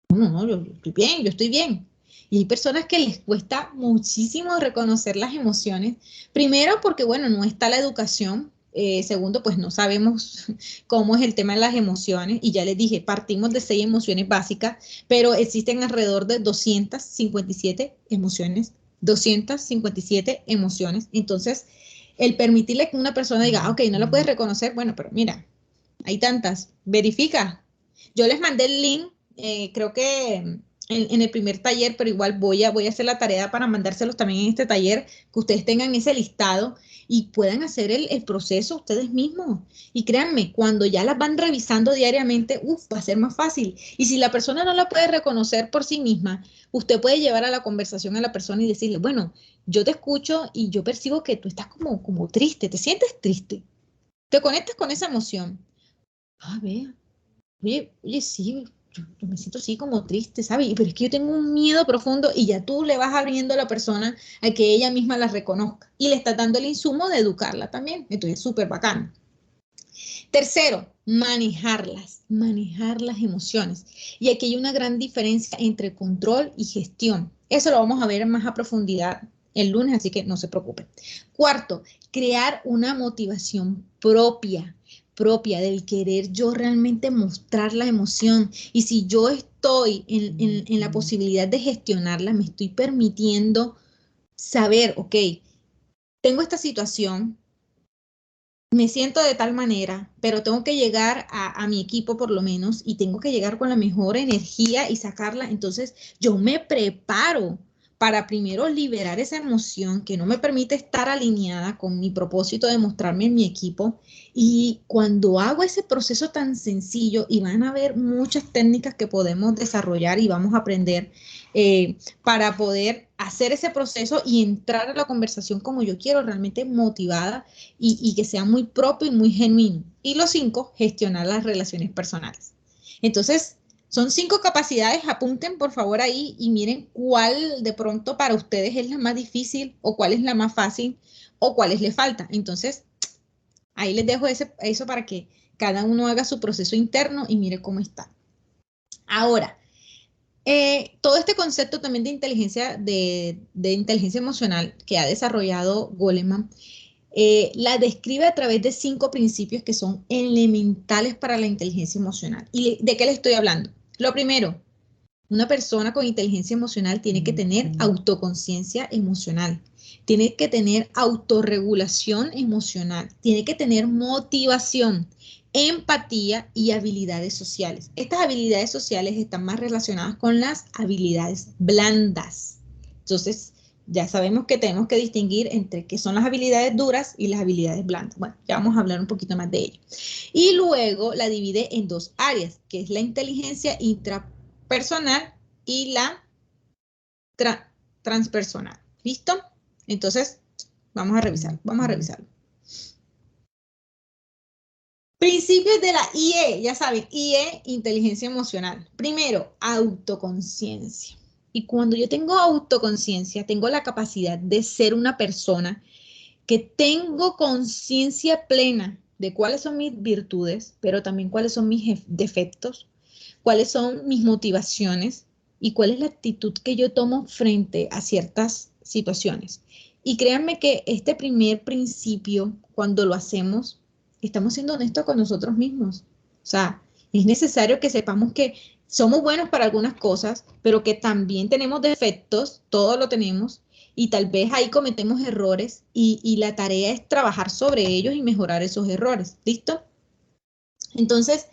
No, yo estoy bien, yo estoy bien. Y hay personas que les cuesta muchísimo reconocer las emociones. Primero, porque, bueno, no está la educación. Segundo, pues no sabemos cómo es el tema de las emociones. Y ya les dije, partimos de 6 emociones básicas, pero existen alrededor de 257 emociones. 257 emociones. Entonces, el permitirle que una persona diga, ok, no lo puedes reconocer, bueno, pero mira, hay tantas, verifica. Yo les mandé el link, creo que en el primer taller, pero igual voy a hacer la tarea para mandárselos también en este taller, que ustedes tengan ese listado y puedan hacer el proceso ustedes mismos. Y créanme, cuando ya las van revisando diariamente, va a ser más fácil. Y si la persona no la puede reconocer por sí misma, usted puede llevar a la conversación a la persona y decirle, bueno, yo te escucho y yo percibo que tú estás como triste, te sientes triste, te conectas con esa emoción. Vea. Oye, sí, yo me siento así como triste, ¿sabes? Pero es que yo tengo un miedo profundo y ya tú le vas abriendo a la persona a que ella misma la reconozca y le estás dando el insumo de educarla también. Entonces, súper bacano. Tercero, manejar las emociones. Y aquí hay una gran diferencia entre control y gestión. Eso lo vamos a ver más a profundidad el lunes, así que no se preocupen. Cuarto, crear una motivación propia del querer yo realmente mostrar la emoción. Y si yo estoy en la posibilidad de gestionarla, me estoy permitiendo saber, ok, tengo esta situación, me siento de tal manera, pero tengo que llegar a mi equipo por lo menos y tengo que llegar con la mejor energía y sacarla. Entonces yo me preparo para primero liberar esa emoción que no me permite estar alineada con mi propósito de mostrarme en mi equipo. Y cuando hago ese proceso tan sencillo, y van a haber muchas técnicas que podemos desarrollar y vamos a aprender para poder hacer ese proceso y entrar a la conversación como yo quiero, realmente motivada y que sea muy propio y muy genuino. Y los 5, gestionar las relaciones personales. Entonces, son 5 capacidades, apunten por favor ahí y miren cuál de pronto para ustedes es la más difícil o cuál es la más fácil o cuáles le falta. Entonces, ahí les dejo eso para que cada uno haga su proceso interno y mire cómo está. Ahora, todo este concepto también de inteligencia emocional que ha desarrollado Goleman, la describe a través de 5 principios que son elementales para la inteligencia emocional. ¿Y de qué le estoy hablando? Lo primero, una persona con inteligencia emocional tiene que tener autoconciencia emocional, tiene que tener autorregulación emocional, tiene que tener motivación, empatía y habilidades sociales. Estas habilidades sociales están más relacionadas con las habilidades blandas. Entonces, ya sabemos que tenemos que distinguir entre qué son las habilidades duras y las habilidades blandas. Bueno, ya vamos a hablar un poquito más de ello. Y luego la divide en 2 áreas, que es la inteligencia intrapersonal y la transpersonal. ¿Listo? Entonces, vamos a revisarlo. Principios de la IE, ya saben, IE, inteligencia emocional. Primero, autoconciencia. Y cuando yo tengo autoconciencia, tengo la capacidad de ser una persona que tengo conciencia plena de cuáles son mis virtudes, pero también cuáles son mis defectos, cuáles son mis motivaciones y cuál es la actitud que yo tomo frente a ciertas situaciones. Y créanme que este primer principio, cuando lo hacemos, estamos siendo honestos con nosotros mismos. O sea, es necesario que sepamos que somos buenos para algunas cosas, pero que también tenemos defectos, todo lo tenemos, y tal vez ahí cometemos errores y la tarea es trabajar sobre ellos y mejorar esos errores. ¿Listo? Entonces,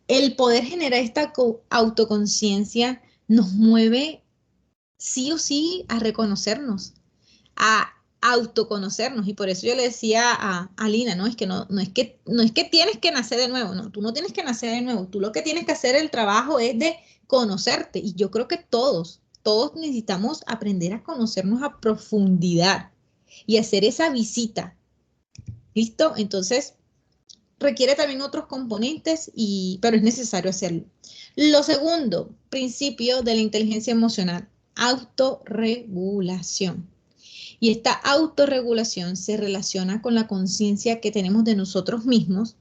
el poder generar esta autoconciencia nos mueve sí o sí a reconocernos, a autoconocernos. Y por eso yo le decía a Lina, no es que no es que tienes que nacer de nuevo, no, tú no tienes que nacer de nuevo, tú lo que tienes que hacer el trabajo es de conocerte. Y yo creo que todos necesitamos aprender a conocernos a profundidad y hacer esa visita. ¿Listo? Entonces, requiere también otros componentes, pero es necesario hacerlo. Lo segundo, principio de la inteligencia emocional, autorregulación. Y esta autorregulación se relaciona con la conciencia que tenemos de nosotros mismos,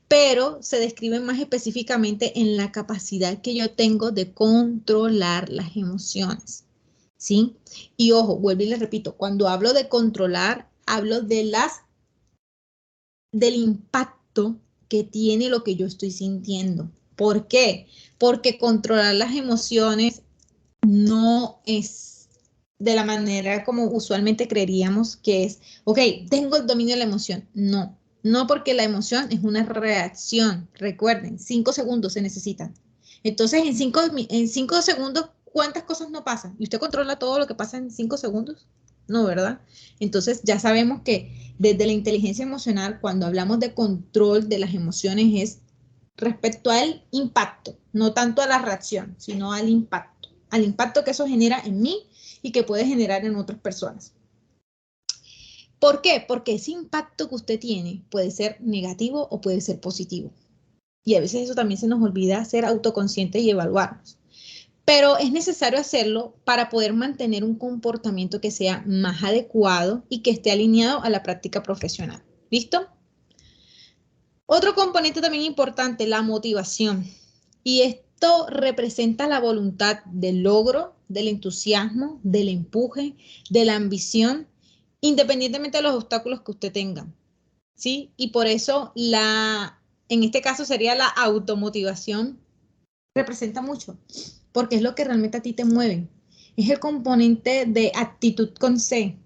pero se describe más específicamente en la capacidad que yo tengo de controlar las emociones. ¿Sí? Y ojo, vuelvo y les repito, cuando hablo de controlar, hablo del impacto que tiene lo que yo estoy sintiendo. ¿Por qué? Porque controlar las emociones no es de la manera como usualmente creeríamos que es, ok, tengo el dominio de la emoción. No, no, porque la emoción es una reacción. Recuerden, 5 segundos se necesitan. Entonces, en 5 segundos, ¿cuántas cosas no pasan? ¿Y usted controla todo lo que pasa en 5 segundos? No, ¿verdad? Entonces, ya sabemos que desde la inteligencia emocional, cuando hablamos de control de las emociones, es respecto al impacto, no tanto a la reacción, sino al impacto que eso genera en mí y que puede generar en otras personas. ¿Por qué? Porque ese impacto que usted tiene puede ser negativo o puede ser positivo. Y a veces eso también se nos olvida, ser autoconscientes y evaluarnos. Pero es necesario hacerlo para poder mantener un comportamiento que sea más adecuado y que esté alineado a la práctica profesional. ¿Listo? Otro componente también importante, la motivación. Y esto representa la voluntad del logro, del entusiasmo, del empuje, de la ambición, independientemente de los obstáculos que usted tenga. ¿Sí? Y por eso en este caso sería la automotivación, representa mucho, porque es lo que realmente a ti te mueve. Es el componente de actitud con C.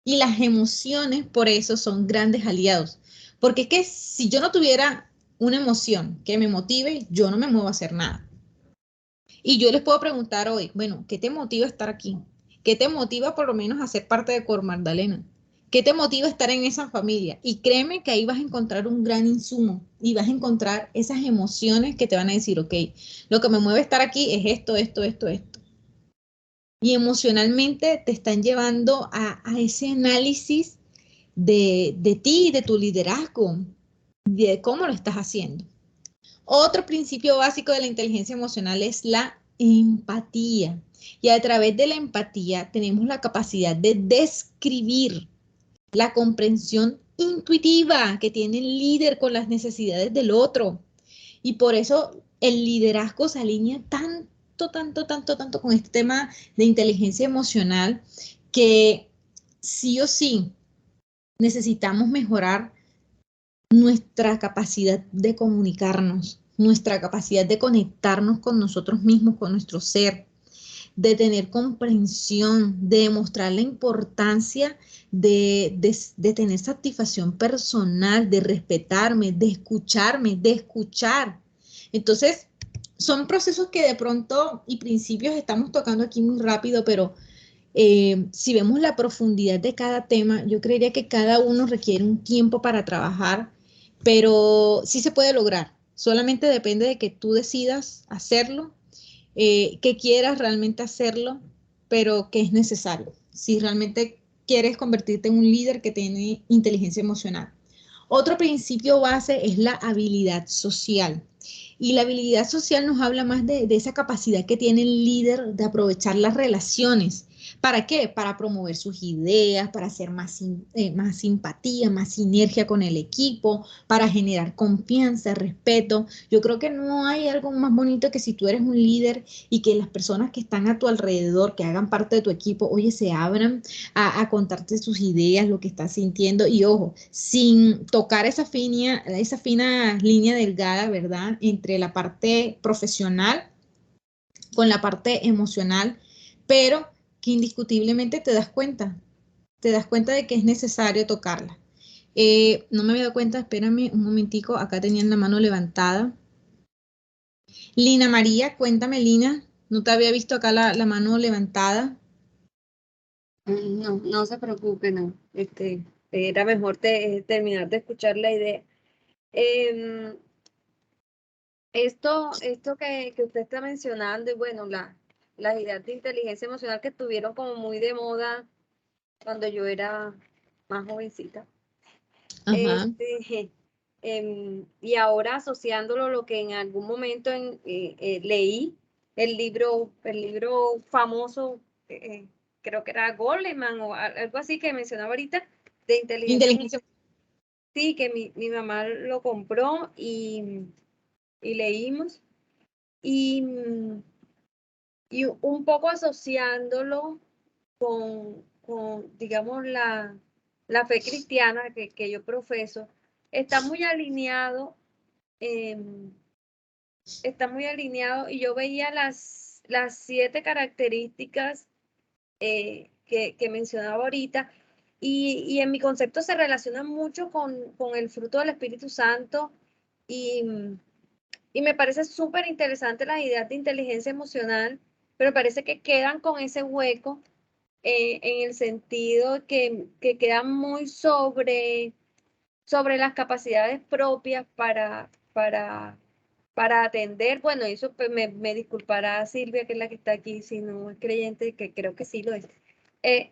Y las emociones, por eso, son grandes aliados. Porque es que si yo no tuviera una emoción que me motive, yo no me muevo a hacer nada. Y yo les puedo preguntar hoy, bueno, ¿qué te motiva a estar aquí? ¿Qué te motiva por lo menos a ser parte de Cor Magdalena? ¿Qué te motiva a estar en esa familia? Y créeme que ahí vas a encontrar un gran insumo y vas a encontrar esas emociones que te van a decir, ok, lo que me mueve a estar aquí es esto, esto, esto, esto. Y emocionalmente te están llevando a ese análisis de ti, de tu liderazgo, de cómo lo estás haciendo. Otro principio básico de la inteligencia emocional es la empatía. Y a través de la empatía tenemos la capacidad de describir la comprensión intuitiva que tiene el líder con las necesidades del otro. Y por eso el liderazgo se alinea tanto con este tema de inteligencia emocional que sí o sí necesitamos mejorar nuestra capacidad de comunicarnos, nuestra capacidad de conectarnos con nosotros mismos, con nuestro ser, de tener comprensión, de demostrar la importancia de tener satisfacción personal, de respetarme, de escucharme, de escuchar. Entonces, son procesos que de pronto y principios estamos tocando aquí muy rápido, pero si vemos la profundidad de cada tema, yo creería que cada uno requiere un tiempo para trabajar, pero sí se puede lograr. Solamente depende de que tú decidas hacerlo, que quieras realmente hacerlo, pero que es necesario. Si realmente quieres convertirte en un líder que tiene inteligencia emocional. Otro principio base es la habilidad social. Y la habilidad social nos habla más de esa capacidad que tiene el líder de aprovechar las relaciones. ¿Para qué? Para promover sus ideas, para hacer más simpatía, más sinergia con el equipo, para generar confianza, respeto. Yo creo que no hay algo más bonito que si tú eres un líder y que las personas que están a tu alrededor, que hagan parte de tu equipo, oye, se abran a contarte sus ideas, lo que estás sintiendo y ojo, sin tocar esa fina línea delgada, ¿verdad? Entre la parte profesional con la parte emocional, pero que indiscutiblemente te das cuenta de que es necesario tocarla. No me había dado cuenta, espérame un momentico, acá tenían la mano levantada. Lina María, cuéntame, Lina, no te había visto acá la mano levantada. No, no se preocupe, no. Era mejor terminar de escuchar la idea. Em, esto que usted está mencionando, y bueno, las ideas de inteligencia emocional que estuvieron como muy de moda cuando yo era más jovencita. Ajá. Y ahora asociándolo a lo que en algún momento leí, el libro famoso, creo que era Goleman o algo así que mencionaba ahorita, de inteligencia Inteligencia. emocional. Sí, que mi mamá lo compró y leímos. Y, y un poco asociándolo digamos, la fe cristiana que yo profeso, está muy alineado, y yo veía las 7 características que mencionaba ahorita, y en mi concepto se relaciona mucho con el fruto del Espíritu Santo, y, y me parece súper interesante las ideas de inteligencia emocional, pero me parece que quedan con ese hueco en el sentido que quedan muy sobre las capacidades propias para atender. Bueno, eso pues, me disculpará Silvia, que es la que está aquí, si no es creyente, que creo que sí lo es.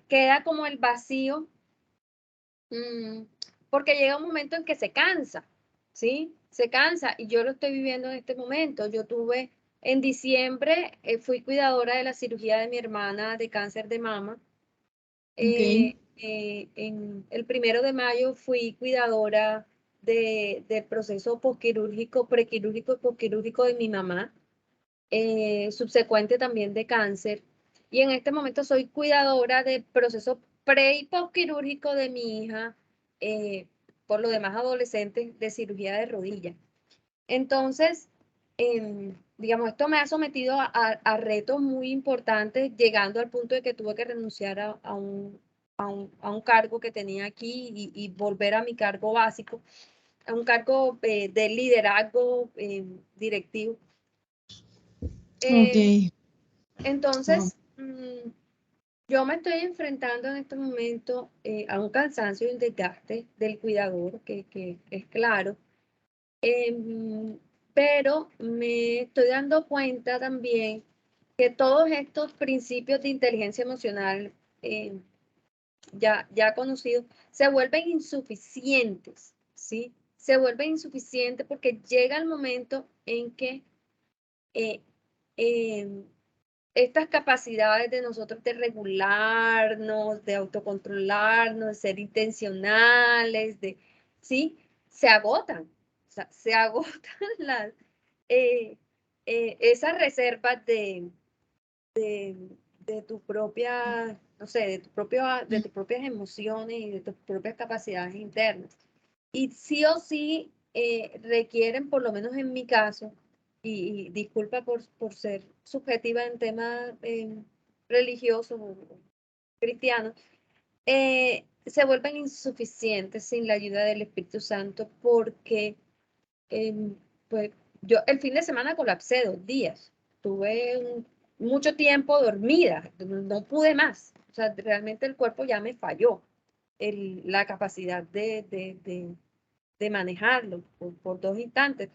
Queda como el vacío, porque llega un momento en que se cansa, ¿sí? se cansa y yo lo estoy viviendo en este momento. Yo tuve en diciembre, fui cuidadora de la cirugía de mi hermana de cáncer de mama. Ok. En el 1 de mayo fui cuidadora del proceso posquirúrgico, prequirúrgico y posquirúrgico de mi mamá, subsecuente también de cáncer. Y en este momento soy cuidadora del proceso pre y posquirúrgico de mi hija, por lo demás adolescentes, de cirugía de rodilla. Entonces, digamos, esto me ha sometido a retos muy importantes, llegando al punto de que tuve que renunciar a un cargo que tenía aquí y volver a mi cargo básico, a un cargo de liderazgo directivo. Ok. Wow. Entonces, yo me estoy enfrentando en este momento a un cansancio y un desgaste del cuidador, que es claro. Pero me estoy dando cuenta también que todos estos principios de inteligencia emocional ya conocidos se vuelven insuficientes, ¿sí? Se vuelven insuficientes porque llega el momento en que eh, estas capacidades de nosotros de regularnos, de autocontrolarnos, de ser intencionales, ¿sí? Se agotan. O sea, se agotan las, esas reservas de tu propia, no sé, de tus propias emociones y de tus propias capacidades internas. Y sí o sí requieren, por lo menos en mi caso, y disculpa por ser subjetiva en temas religiosos o cristianos, se vuelven insuficientes sin la ayuda del Espíritu Santo porque pues yo el fin de semana colapsé 2 días, tuve mucho tiempo dormida, no pude más, o sea, realmente el cuerpo ya me falló, la capacidad de manejarlo por 2 instantes.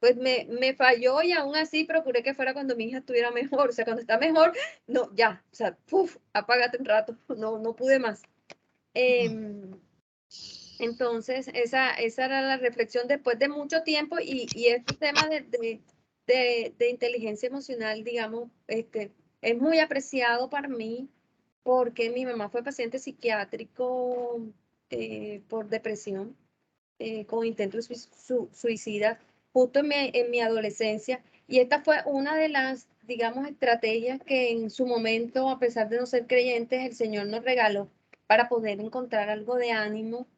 Pues me falló y aún así procuré que fuera cuando mi hija estuviera mejor. O sea, cuando está mejor, no, ya, o sea, puf, apágate un rato, no pude más. Entonces, esa era la reflexión después de mucho tiempo y este tema de inteligencia emocional, digamos, es muy apreciado para mí porque mi mamá fue paciente psiquiátrico por depresión con intentos suicidas justo en mi adolescencia. Y esta fue una de las, digamos, estrategias que en su momento, a pesar de no ser creyentes, el Señor nos regaló para poder encontrar algo de ánimo,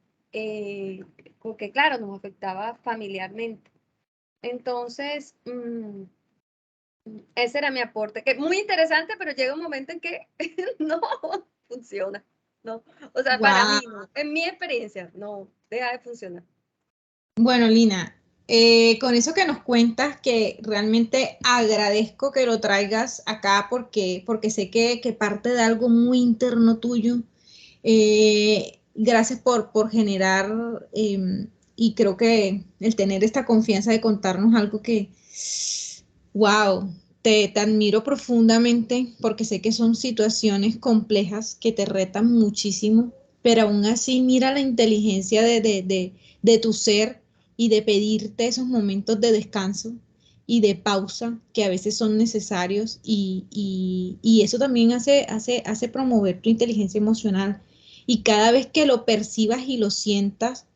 porque claro, nos afectaba familiarmente. Entonces, ese era mi aporte, que es muy interesante, pero llega un momento en que no funciona. No, o sea, para Wow. mí no, en mi experiencia, no, deja de funcionar. Bueno, Lina, con eso que nos cuentas, que realmente agradezco que lo traigas acá porque sé que parte de algo muy interno tuyo. Gracias por generar y creo que el tener esta confianza de contarnos algo que, wow, te admiro profundamente porque sé que son situaciones complejas que te retan muchísimo, pero aún así mira la inteligencia de tu ser y de pedirte esos momentos de descanso y de pausa que a veces son necesarios y eso también hace promover tu inteligencia emocional. Y cada vez que lo percibas y lo sientas,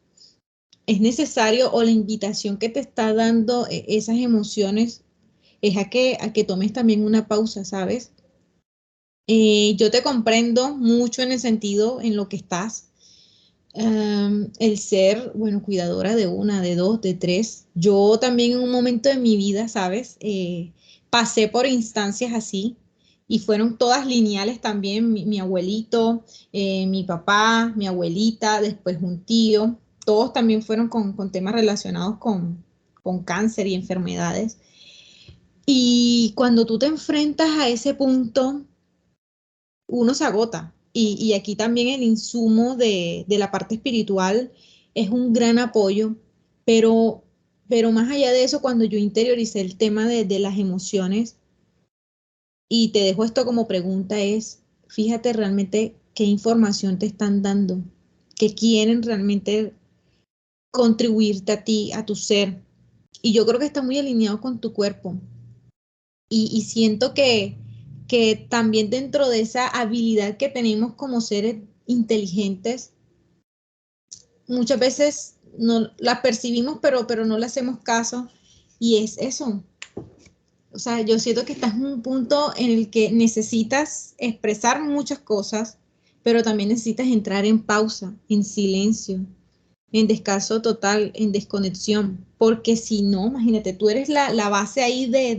es necesario o la invitación que te está dando esas emociones es a que tomes también una pausa, ¿sabes? Yo te comprendo mucho en el sentido en lo que estás. El ser, bueno, cuidadora de una, de dos, de tres. Yo también en un momento de mi vida, ¿sabes? Pasé por instancias así y fueron todas lineales también. Mi abuelito, mi papá, mi abuelita, después un tío. Todos también fueron con temas relacionados con cáncer y enfermedades. Y cuando tú te enfrentas a ese punto, uno se agota. Y aquí también el insumo de la parte espiritual es un gran apoyo, pero, pero más allá de eso, cuando yo interioricé el tema de las emociones, y te dejo esto como pregunta, es, fíjate realmente qué información te están dando, qué quieren realmente contribuirte a ti, a tu ser. Y yo creo que está muy alineado con tu cuerpo. Y siento que también dentro de esa habilidad que tenemos como seres inteligentes, muchas veces no la percibimos, pero no le hacemos caso. Y es eso. O sea, yo siento que estás en un punto en el que necesitas expresar muchas cosas, pero también necesitas entrar en pausa, en silencio, en descanso total, en desconexión, porque si no, imagínate, tú eres la base ahí de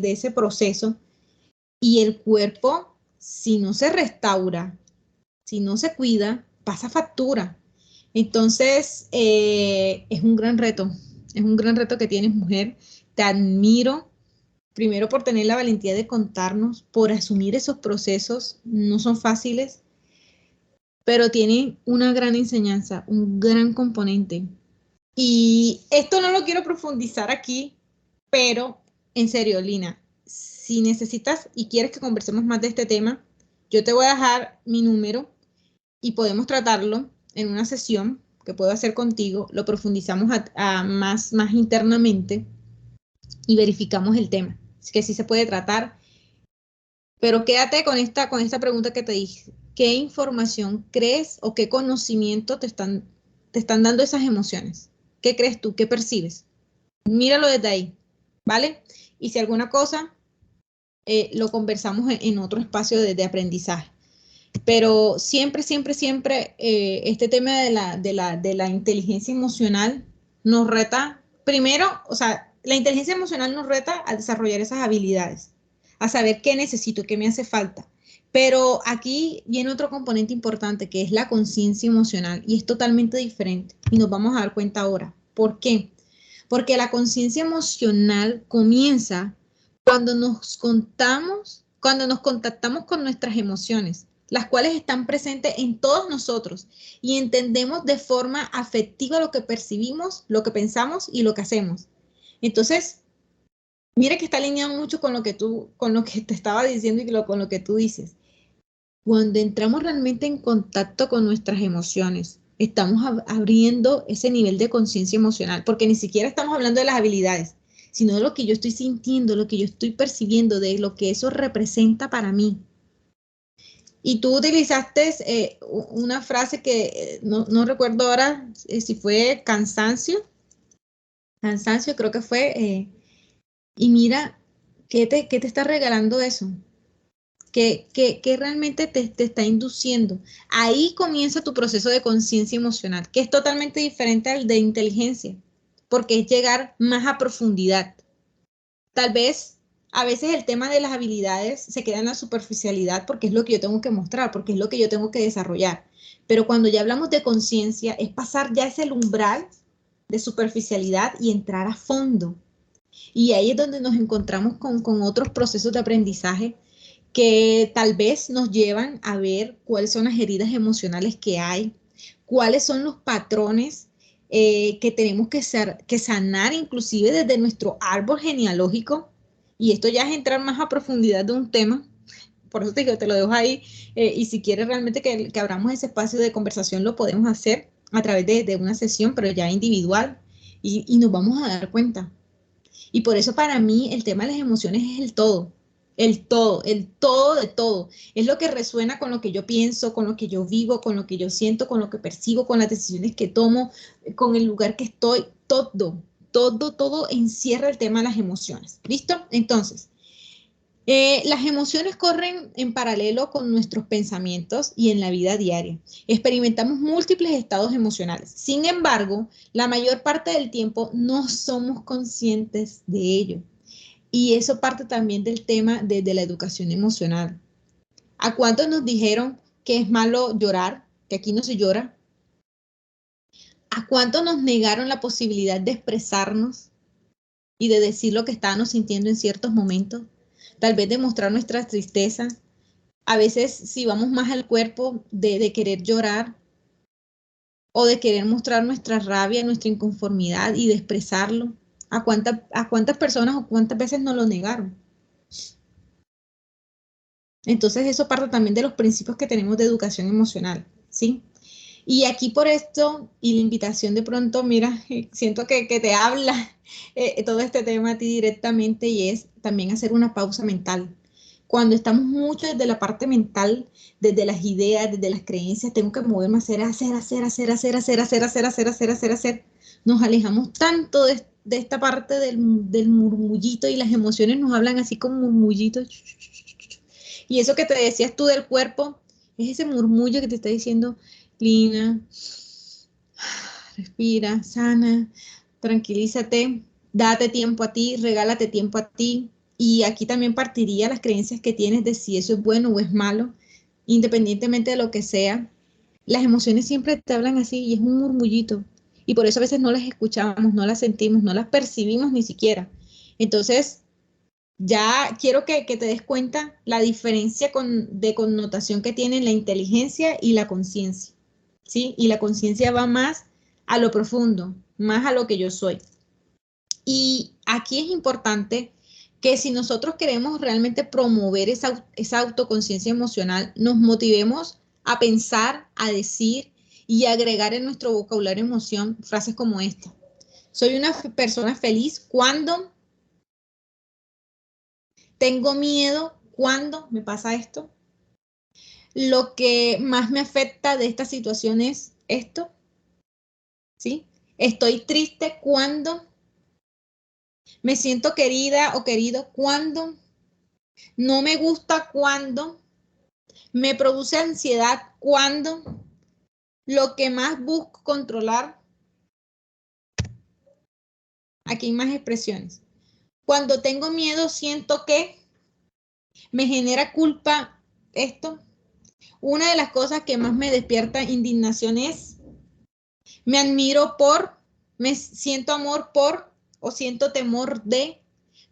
ese proceso y el cuerpo, si no se restaura, si no se cuida, pasa factura. Entonces, es un gran reto que tienes, mujer. Te admiro, primero por tener la valentía de contarnos, por asumir esos procesos, no son fáciles, pero tienen una gran enseñanza, un gran componente. Y esto no lo quiero profundizar aquí, pero en serio, Lina, si necesitas y quieres que conversemos más de este tema, yo te voy a dejar mi número y podemos tratarlo en una sesión que puedo hacer contigo, lo profundizamos a más internamente y verificamos el tema. Es que sí se puede tratar, pero quédate con esta pregunta que te dije. ¿Qué información crees o qué conocimiento te están dando esas emociones? ¿Qué crees tú? ¿Qué percibes? Míralo desde ahí, ¿vale? Y si alguna cosa, lo conversamos en otro espacio de aprendizaje. Pero siempre, siempre, siempre este tema de la inteligencia emocional nos reta, primero, o sea, la inteligencia emocional nos reta a desarrollar esas habilidades, a saber qué necesito, qué me hace falta. Pero aquí viene otro componente importante que es la conciencia emocional y es totalmente diferente y nos vamos a dar cuenta ahora. ¿Por qué? Porque la conciencia emocional comienza cuando nos contactamos con nuestras emociones, las cuales están presentes en todos nosotros y entendemos de forma afectiva lo que percibimos, lo que pensamos y lo que hacemos. Entonces, mira que está alineado mucho con lo que te estaba diciendo y con lo que tú dices. Cuando entramos realmente en contacto con nuestras emociones, estamos abriendo ese nivel de conciencia emocional, porque ni siquiera estamos hablando de las habilidades, sino de lo que yo estoy sintiendo, lo que yo estoy percibiendo, de lo que eso representa para mí. Y tú utilizaste una frase que no recuerdo ahora si fue cansancio creo que fue, y mira, ¿qué te está regalando eso? Que realmente te está induciendo. Ahí comienza tu proceso de conciencia emocional, que es totalmente diferente al de inteligencia, porque es llegar más a profundidad. Tal vez a veces el tema de las habilidades se queda en la superficialidad porque es lo que yo tengo que mostrar, porque es lo que yo tengo que desarrollar. Pero cuando ya hablamos de conciencia, es pasar ya ese umbral de superficialidad y entrar a fondo. Y ahí es donde nos encontramos con otros procesos de aprendizaje que tal vez nos llevan a ver cuáles son las heridas emocionales que hay, cuáles son los patrones que tenemos que sanar inclusive desde nuestro árbol genealógico. Y esto ya es entrar más a profundidad de un tema. Por eso te digo, te lo dejo ahí. Y si quieres realmente que abramos ese espacio de conversación, lo podemos hacer a través de una sesión, pero ya individual. Y nos vamos a dar cuenta. Y por eso para mí el tema de las emociones es el todo de todo. Es lo que resuena con lo que yo pienso, con lo que yo vivo, con lo que yo siento, con lo que percibo, con las decisiones que tomo, con el lugar que estoy, todo encierra el tema de las emociones. ¿Listo? Entonces, las emociones corren en paralelo con nuestros pensamientos y en la vida diaria. Experimentamos múltiples estados emocionales. Sin embargo, la mayor parte del tiempo no somos conscientes de ello. Y eso parte también del tema de la educación emocional. ¿A cuántos nos dijeron que es malo llorar, que aquí no se llora? ¿A cuántos nos negaron la posibilidad de expresarnos y de decir lo que estábamos sintiendo en ciertos momentos? Tal vez de mostrar nuestra tristeza. A veces si vamos más al cuerpo de querer llorar o de querer mostrar nuestra rabia, nuestra inconformidad y de expresarlo. ¿A cuántas personas o cuántas veces nos lo negaron? Entonces eso parte también de los principios que tenemos de educación emocional, ¿sí? Y aquí por esto, y la invitación de pronto, mira, siento que te habla todo este tema a ti directamente y es también hacer una pausa mental. Cuando estamos mucho desde la parte mental, desde las ideas, desde las creencias, tengo que moverme a hacer. Nos alejamos tanto de esta parte del murmullito y las emociones nos hablan así como murmullitos. Y eso que te decías tú del cuerpo, es ese murmullo que te está diciendo, Lina, respira, sana, tranquilízate, date tiempo a ti, regálate tiempo a ti. Y aquí también partiría las creencias que tienes de si eso es bueno o es malo, independientemente de lo que sea. Las emociones siempre te hablan así y es un murmullito. Y por eso a veces no las escuchamos, no las sentimos, no las percibimos ni siquiera. Entonces, ya quiero que te des cuenta la diferencia de connotación que tienen la inteligencia y la conciencia, ¿sí? Y la conciencia va más a lo profundo, más a lo que yo soy. Y aquí es importante que si nosotros queremos realmente promover esa autoconciencia emocional, nos motivemos a pensar, a decir y agregar en nuestro vocabulario emoción frases como esta. Soy una persona feliz cuando tengo miedo cuando me pasa esto. Lo que más me afecta de esta situación es esto, ¿sí? Estoy triste cuando me siento querida o querido cuando no me gusta cuando me produce ansiedad cuando lo que más busco controlar. Aquí hay más expresiones. Cuando tengo miedo siento que me genera culpa esto. Una de las cosas que más me despierta indignación es me admiro por, me siento amor por o siento temor de.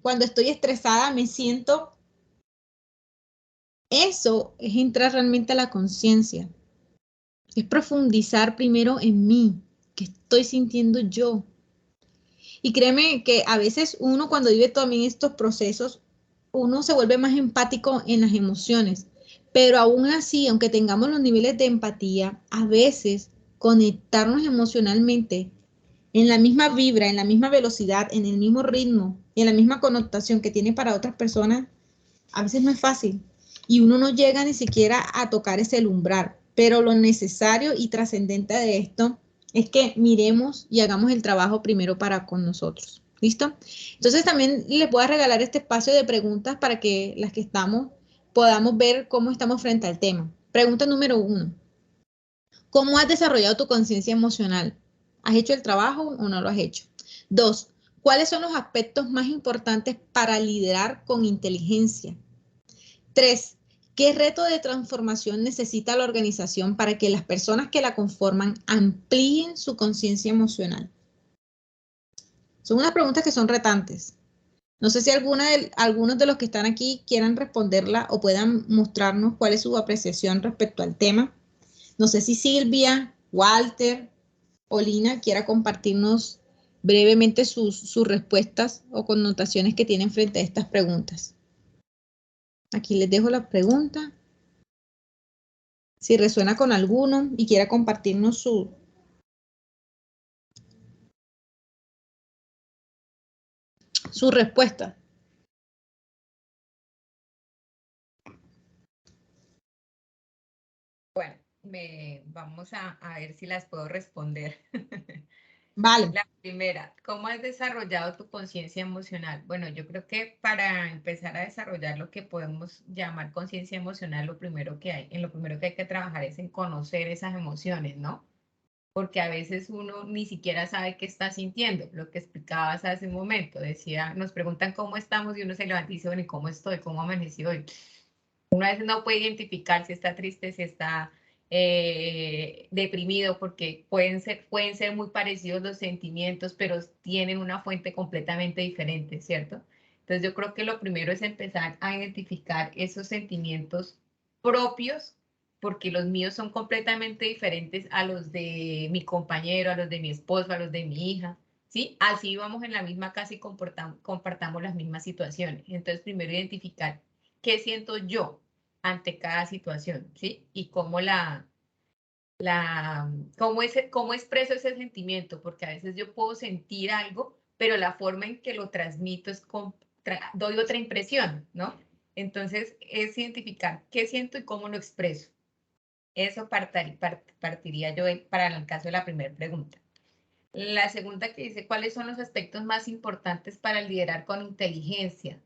Cuando estoy estresada me siento. Eso es entrar realmente a la conciencia. Es profundizar primero en mí, qué estoy sintiendo yo. Y créeme que a veces uno cuando vive también estos procesos, uno se vuelve más empático en las emociones. Pero aún así, aunque tengamos los niveles de empatía, a veces conectarnos emocionalmente en la misma vibra, en la misma velocidad, en el mismo ritmo, en la misma connotación que tiene para otras personas, a veces no es fácil. Y uno no llega ni siquiera a tocar ese umbral. Pero lo necesario y trascendente de esto es que miremos y hagamos el trabajo primero para con nosotros. ¿Listo? Entonces también les voy a regalar este espacio de preguntas para que las que estamos podamos ver cómo estamos frente al tema. Pregunta número 1. ¿Cómo has desarrollado tu conciencia emocional? ¿Has hecho el trabajo o no lo has hecho? 2. ¿Cuáles son los aspectos más importantes para liderar con inteligencia? 3. ¿Qué reto de transformación necesita la organización para que las personas que la conforman amplíen su conciencia emocional? Son unas preguntas que son retantes. No sé si algunos de los que están aquí quieran responderla o puedan mostrarnos cuál es su apreciación respecto al tema. No sé si Silvia, Walter o Lina quiera compartirnos brevemente sus respuestas o connotaciones que tienen frente a estas preguntas. Aquí les dejo la pregunta. Si resuena con alguno y quiera compartirnos su respuesta. Bueno, vamos a ver si las puedo responder. Vale. La primera, ¿cómo has desarrollado tu conciencia emocional? Bueno, yo creo que para empezar a desarrollar lo que podemos llamar conciencia emocional, lo primero que hay que trabajar es en conocer esas emociones, ¿no? Porque a veces uno ni siquiera sabe qué está sintiendo, lo que explicabas hace un momento, decía, nos preguntan cómo estamos y uno se levanta y dice, bueno, ¿y cómo estoy? ¿Cómo amanecí hoy? Uno a veces no puede identificar si está triste, si está deprimido, porque pueden ser muy parecidos los sentimientos, pero tienen una fuente completamente diferente, ¿cierto? Entonces yo creo que lo primero es empezar a identificar esos sentimientos propios, porque los míos son completamente diferentes a los de mi compañero, a los de mi esposo, a los de mi hija, ¿sí? Así vamos en la misma casa y compartamos las mismas situaciones. Entonces primero identificar qué siento yo ante cada situación, ¿sí? Y cómo cómo expreso ese sentimiento, porque a veces yo puedo sentir algo, pero la forma en que lo transmito doy otra impresión, ¿no? Entonces, es identificar qué siento y cómo lo expreso. Eso partiría yo para el caso de la primera pregunta. La segunda que dice, ¿cuáles son los aspectos más importantes para liderar con inteligencia?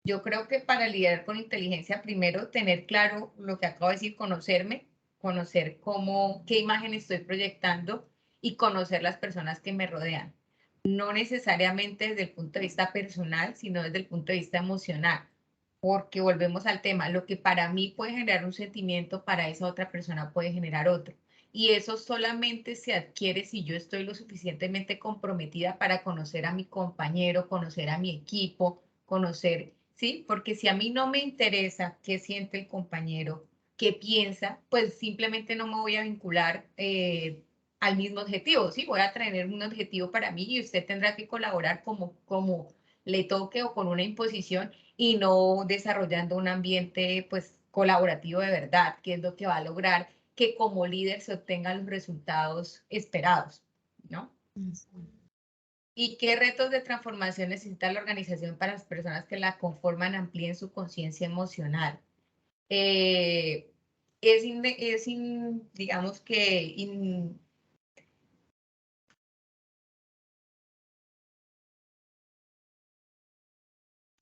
Yo creo que para liderar con inteligencia, primero tener claro lo que acabo de decir, conocerme, conocer qué imagen estoy proyectando y conocer las personas que me rodean. No necesariamente desde el punto de vista personal, sino desde el punto de vista emocional. Porque volvemos al tema, lo que para mí puede generar un sentimiento, para esa otra persona puede generar otro. Y eso solamente se adquiere si yo estoy lo suficientemente comprometida para conocer a mi compañero, conocer a mi equipo, conocer, ¿sí? Porque si a mí no me interesa qué siente el compañero, qué piensa, pues simplemente no me voy a vincular al mismo objetivo, ¿sí? Voy a tener un objetivo para mí y usted tendrá que colaborar como le toque o con una imposición y no desarrollando un ambiente pues colaborativo de verdad, que es lo que va a lograr que como líder se obtengan los resultados esperados, ¿no? ¿Y qué retos de transformación necesita la organización para las personas que la conforman amplíen su conciencia emocional? Digamos que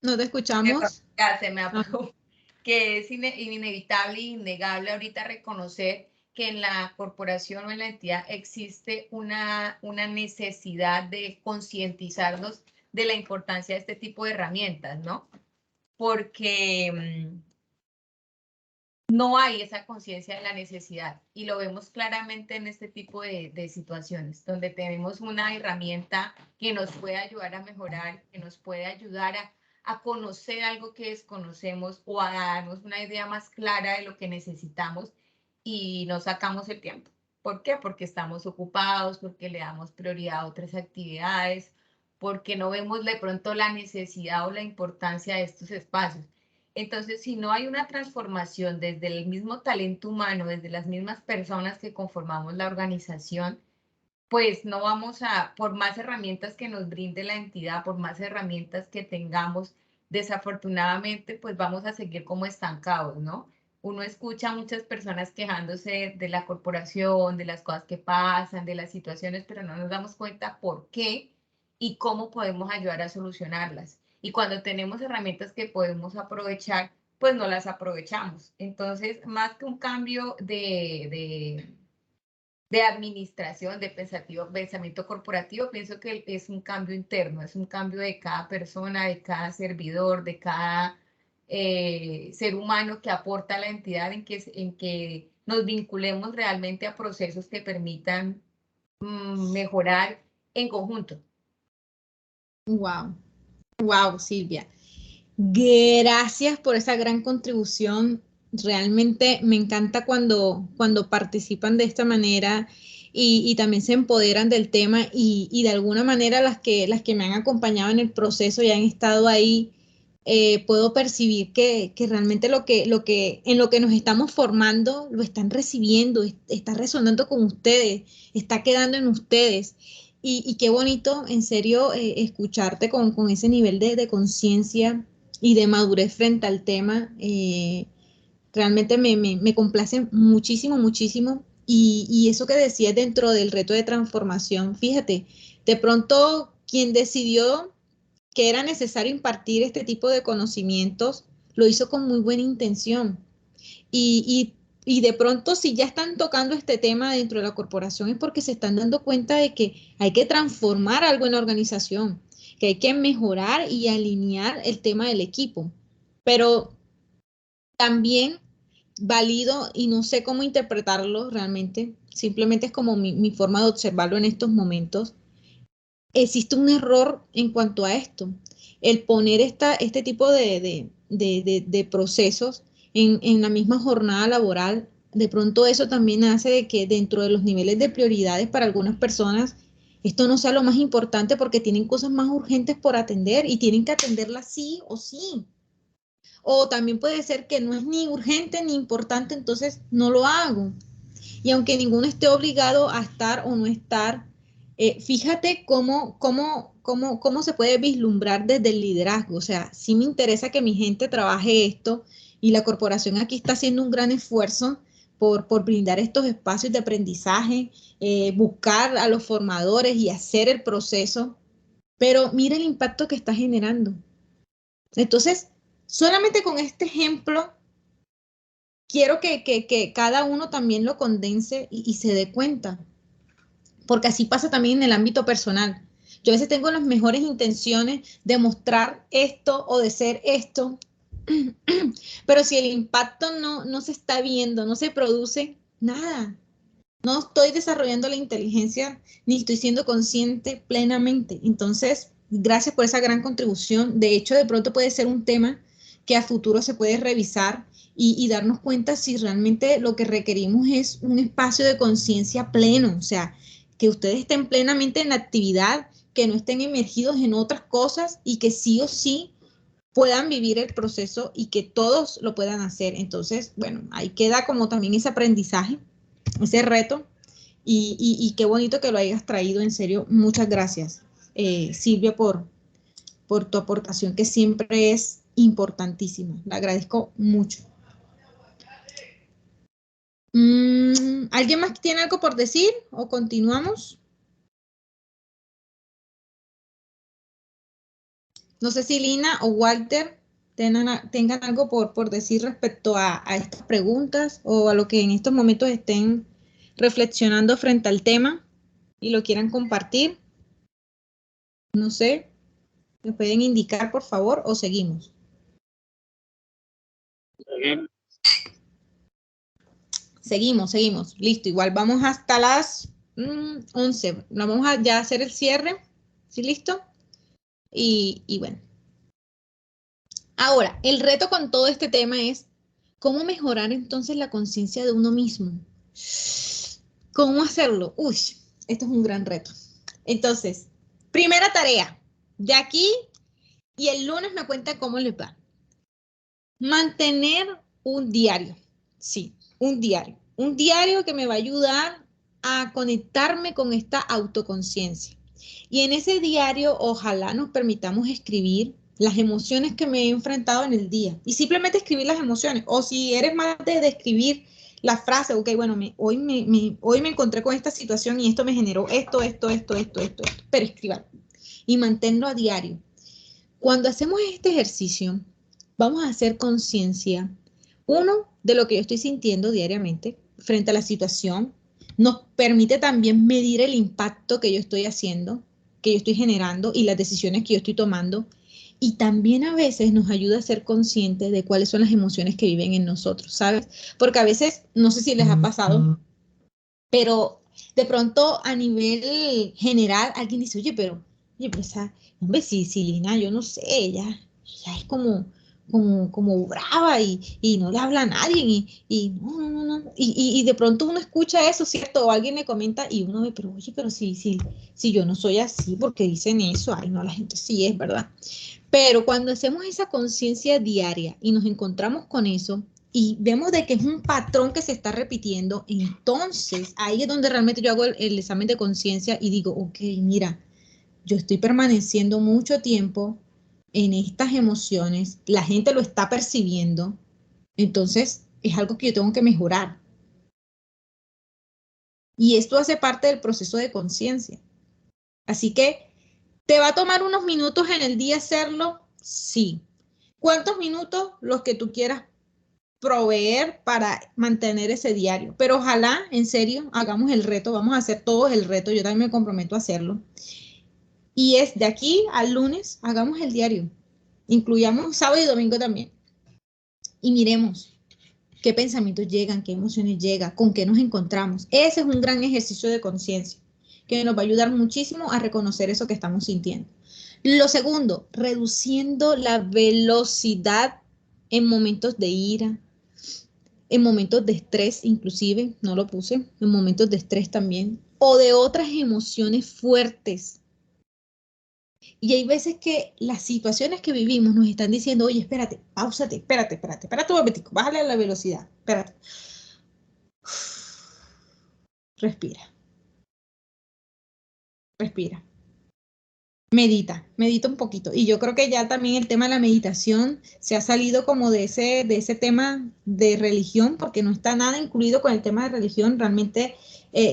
No te escuchamos. ya se me apagó. Que es inevitable e innegable ahorita reconocer que en la corporación o en la entidad existe una necesidad de concientizarnos de la importancia de este tipo de herramientas, ¿no? Porque no hay esa conciencia de la necesidad y lo vemos claramente en este tipo de situaciones, donde tenemos una herramienta que nos puede ayudar a mejorar, que nos puede ayudar a conocer algo que desconocemos o a darnos una idea más clara de lo que necesitamos y no sacamos el tiempo. ¿Por qué? Porque estamos ocupados, porque le damos prioridad a otras actividades, porque no vemos de pronto la necesidad o la importancia de estos espacios. Entonces, si no hay una transformación desde el mismo talento humano, desde las mismas personas que conformamos la organización, pues no vamos por más herramientas que nos brinde la entidad, por más herramientas que tengamos, desafortunadamente, pues vamos a seguir como estancados, ¿no? Uno escucha a muchas personas quejándose de la corporación, de las cosas que pasan, de las situaciones, pero no nos damos cuenta por qué y cómo podemos ayudar a solucionarlas. Y cuando tenemos herramientas que podemos aprovechar, pues no las aprovechamos. Entonces, más que un cambio de administración, de pensamiento corporativo, pienso que es un cambio interno, es un cambio de cada persona, de cada servidor, de cada ser humano que aporta a la entidad en que nos vinculemos realmente a procesos que permitan mejorar en conjunto. Wow, wow, Silvia. Gracias por esa gran contribución. Realmente me encanta cuando participan de esta manera y también se empoderan del tema y de alguna manera las que me han acompañado en el proceso y han estado ahí, puedo percibir que realmente en lo que nos estamos formando lo están recibiendo, está resonando con ustedes, está quedando en ustedes. Y qué bonito, en serio, escucharte con ese nivel de conciencia y de madurez frente al tema. Realmente me complace muchísimo, muchísimo. Y eso que decías dentro del reto de transformación, fíjate, de pronto quien decidió que era necesario impartir este tipo de conocimientos, lo hizo con muy buena intención. Y de pronto, si ya están tocando este tema dentro de la corporación, es porque se están dando cuenta de que hay que transformar algo en la organización, que hay que mejorar y alinear el tema del equipo. Pero también valido y no sé cómo interpretarlo realmente, simplemente es como mi forma de observarlo en estos momentos. Existe un error en cuanto a esto, el poner este tipo de procesos en la misma jornada laboral. De pronto eso también hace de que dentro de los niveles de prioridades para algunas personas esto no sea lo más importante porque tienen cosas más urgentes por atender y tienen que atenderlas sí o sí. O también puede ser que no es ni urgente ni importante, entonces no lo hago. Y aunque ninguno esté obligado a estar o no estar, fíjate cómo se puede vislumbrar desde el liderazgo. O sea, sí me interesa que mi gente trabaje esto y la corporación aquí está haciendo un gran esfuerzo por brindar estos espacios de aprendizaje, buscar a los formadores y hacer el proceso. Pero mira el impacto que está generando. Entonces, solamente con este ejemplo, quiero que cada uno también lo condense y se dé cuenta, porque así pasa también en el ámbito personal. Yo a veces tengo las mejores intenciones de mostrar esto o de ser esto, pero si el impacto no se está viendo, no se produce, nada. No estoy desarrollando la inteligencia ni estoy siendo consciente plenamente. Entonces, gracias por esa gran contribución. De hecho, de pronto puede ser un tema que a futuro se puede revisar y darnos cuenta si realmente lo que requerimos es un espacio de conciencia pleno, o sea, que ustedes estén plenamente en la actividad, que no estén emergidos en otras cosas y que sí o sí puedan vivir el proceso y que todos lo puedan hacer. Entonces, bueno, ahí queda como también ese aprendizaje, ese reto, y qué bonito que lo hayas traído, en serio. Muchas gracias, Silvia, por tu aportación, que siempre es importantísima. Le agradezco mucho. ¿Alguien más tiene algo por decir o continuamos? No sé si Lina o Walter tengan algo por decir respecto a estas preguntas o a lo que en estos momentos estén reflexionando frente al tema y lo quieran compartir. No sé, ¿me pueden indicar, por favor, o seguimos? Seguimos. Listo, igual vamos hasta las 11. Vamos a ya hacer el cierre. ¿Sí, listo? Y bueno. Ahora, el reto con todo este tema es cómo mejorar entonces la conciencia de uno mismo. ¿Cómo hacerlo? Uy, esto es un gran reto. Entonces, primera tarea, de aquí y el lunes me cuentan cómo les va. Mantener un diario. Sí, un diario. Un diario que me va a ayudar a conectarme con esta autoconciencia. Y en ese diario, ojalá nos permitamos escribir las emociones que me he enfrentado en el día. Y simplemente escribir las emociones. O si eres más de escribir la frase, ok, bueno, hoy me encontré con esta situación y esto me generó esto. Pero escriban y manténlo a diario. Cuando hacemos este ejercicio, vamos a hacer conciencia, uno, de lo que yo estoy sintiendo diariamente frente a la situación. Nos permite también medir el impacto que yo estoy haciendo, que yo estoy generando y las decisiones que yo estoy tomando. Y también a veces nos ayuda a ser conscientes de cuáles son las emociones que viven en nosotros, ¿sabes? Porque a veces, no sé si les ha pasado, pero de pronto a nivel general alguien dice, oye, pero esa, hombre, si Lina, yo no sé, ella es como brava y no le habla a nadie y no. Y de pronto uno escucha eso, ¿cierto? O alguien le comenta y uno ve, pero oye, pero si yo no soy así, ¿por qué dicen eso? Ay, no, la gente sí es, ¿verdad? Pero cuando hacemos esa conciencia diaria y nos encontramos con eso y vemos de que es un patrón que se está repitiendo, entonces ahí es donde realmente yo hago el examen de conciencia y digo, ok, mira, yo estoy permaneciendo mucho tiempo en estas emociones, la gente lo está percibiendo, entonces es algo que yo tengo que mejorar. Y esto hace parte del proceso de conciencia. Así que, ¿te va a tomar unos minutos en el día hacerlo? Sí. ¿Cuántos minutos? Los que tú quieras proveer para mantener ese diario. Pero ojalá, en serio, hagamos el reto. Vamos a hacer todos el reto. Yo también me comprometo a hacerlo. Y es de aquí al lunes, hagamos el diario. Incluyamos sábado y domingo también. Y miremos qué pensamientos llegan, qué emociones llegan, con qué nos encontramos. Ese es un gran ejercicio de conciencia que nos va a ayudar muchísimo a reconocer eso que estamos sintiendo. Lo segundo, reduciendo la velocidad en momentos de ira, en momentos de estrés inclusive, no lo puse, en momentos de estrés también, o de otras emociones fuertes. Y hay veces que las situaciones que vivimos nos están diciendo, oye, espérate, páusate, espérate un momentico, bájale la velocidad, espérate. Respira. Respira. Medita un poquito. Y yo creo que ya también el tema de la meditación se ha salido como de ese tema de religión, porque no está nada incluido con el tema de religión. Realmente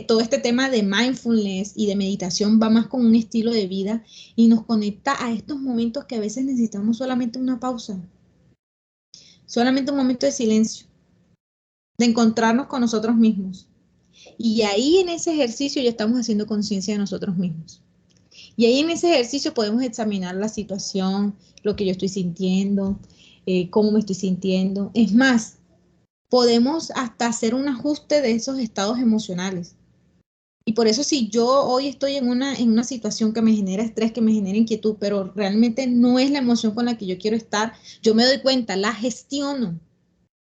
todo este tema de mindfulness y de meditación va más con un estilo de vida y nos conecta a estos momentos que a veces necesitamos solamente una pausa, solamente un momento de silencio, de encontrarnos con nosotros mismos. Y ahí en ese ejercicio ya estamos haciendo conciencia de nosotros mismos. Y ahí en ese ejercicio podemos examinar la situación, lo que yo estoy sintiendo, cómo me estoy sintiendo. Es más, podemos hasta hacer un ajuste de esos estados emocionales. Y por eso si yo hoy estoy en una situación que me genera estrés, que me genera inquietud, pero realmente no es la emoción con la que yo quiero estar, yo me doy cuenta, la gestiono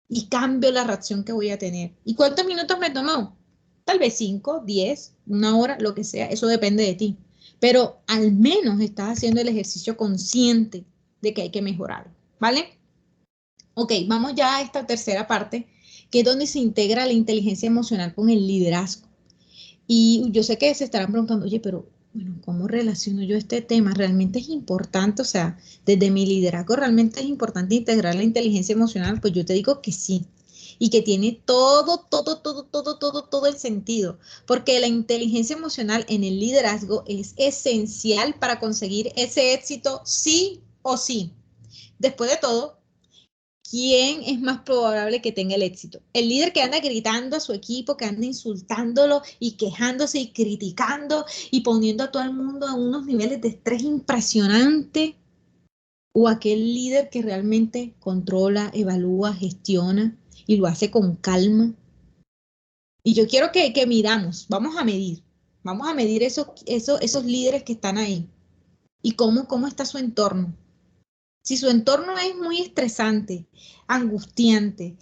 y cambio la reacción que voy a tener. ¿Y cuántos minutos me tomó? Tal vez 5, 10, una hora, lo que sea, eso depende de ti. Pero al menos estás haciendo el ejercicio consciente de que hay que mejorar, ¿vale? Ok, vamos ya a esta tercera parte, que es donde se integra la inteligencia emocional con el liderazgo. Y yo sé que se estarán preguntando, oye, pero bueno, ¿cómo relaciono yo este tema? ¿Realmente es importante? O sea, desde mi liderazgo, ¿realmente es importante integrar la inteligencia emocional? Pues yo te digo que sí. Y que tiene todo el sentido. Porque la inteligencia emocional en el liderazgo es esencial para conseguir ese éxito sí o sí. Después de todo, ¿quién es más probable que tenga el éxito? El líder que anda gritando a su equipo, que anda insultándolo y quejándose y criticando y poniendo a todo el mundo a unos niveles de estrés impresionante, o aquel líder que realmente controla, evalúa, gestiona y lo hace con calma. Y yo quiero que miramos, vamos a medir esos líderes que están ahí y cómo está su entorno. Si su entorno es muy estresante, angustiante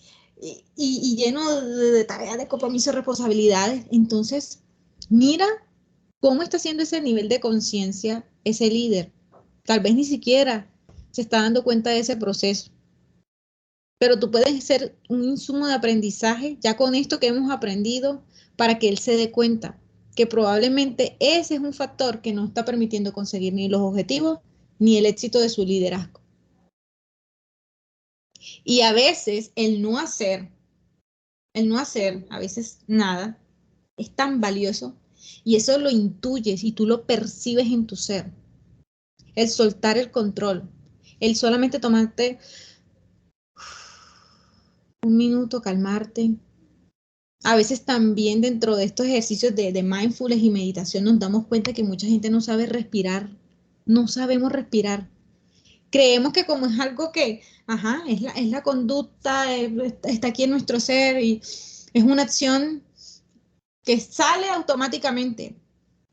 y lleno de tareas, de compromisos, responsabilidades, entonces mira cómo está haciendo ese nivel de conciencia ese líder. Tal vez ni siquiera se está dando cuenta de ese proceso, pero tú puedes ser un insumo de aprendizaje ya con esto que hemos aprendido para que él se dé cuenta que probablemente ese es un factor que no está permitiendo conseguir ni los objetivos ni el éxito de su liderazgo. Y a veces el no hacer, a veces nada, es tan valioso y eso lo intuyes y tú lo percibes en tu ser. El soltar el control, el solamente tomarte un minuto, calmarte. A veces también dentro de estos ejercicios de mindfulness y meditación nos damos cuenta que mucha gente no sabe respirar, no sabemos respirar. Creemos que como es algo que, ajá, es la conducta, está aquí en nuestro ser y es una acción que sale automáticamente.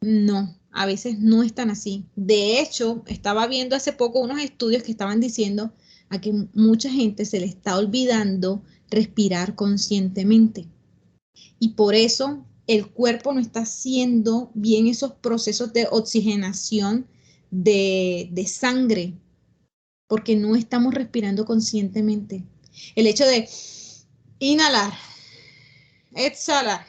No, a veces no es tan así. De hecho, estaba viendo hace poco unos estudios que estaban diciendo a que mucha gente se le está olvidando respirar conscientemente. Y por eso el cuerpo no está haciendo bien esos procesos de oxigenación de sangre porque no estamos respirando conscientemente. El hecho de inhalar, exhalar,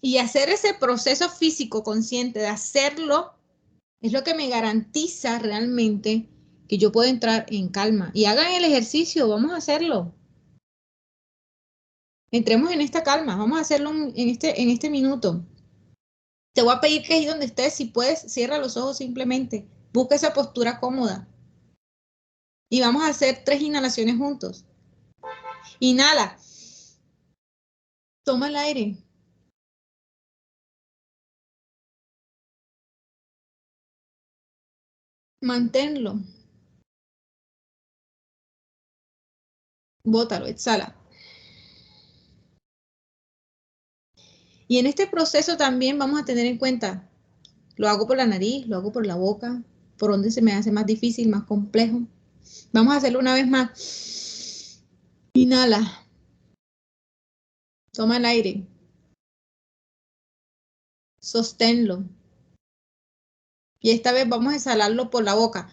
y hacer ese proceso físico consciente de hacerlo es lo que me garantiza realmente que yo puedo entrar en calma. Y hagan el ejercicio, vamos a hacerlo. Entremos en esta calma, vamos a hacerlo en este minuto. Te voy a pedir que ahí donde estés, si puedes, cierra los ojos simplemente. Busca esa postura cómoda. Y vamos a hacer 3 inhalaciones juntos. Inhala. Toma el aire. Manténlo. Bótalo, exhala. Y en este proceso también vamos a tener en cuenta, lo hago por la nariz, lo hago por la boca, por donde se me hace más difícil, más complejo. Vamos a hacerlo una vez más. Inhala. Toma el aire. Sosténlo. Y esta vez vamos a exhalarlo por la boca.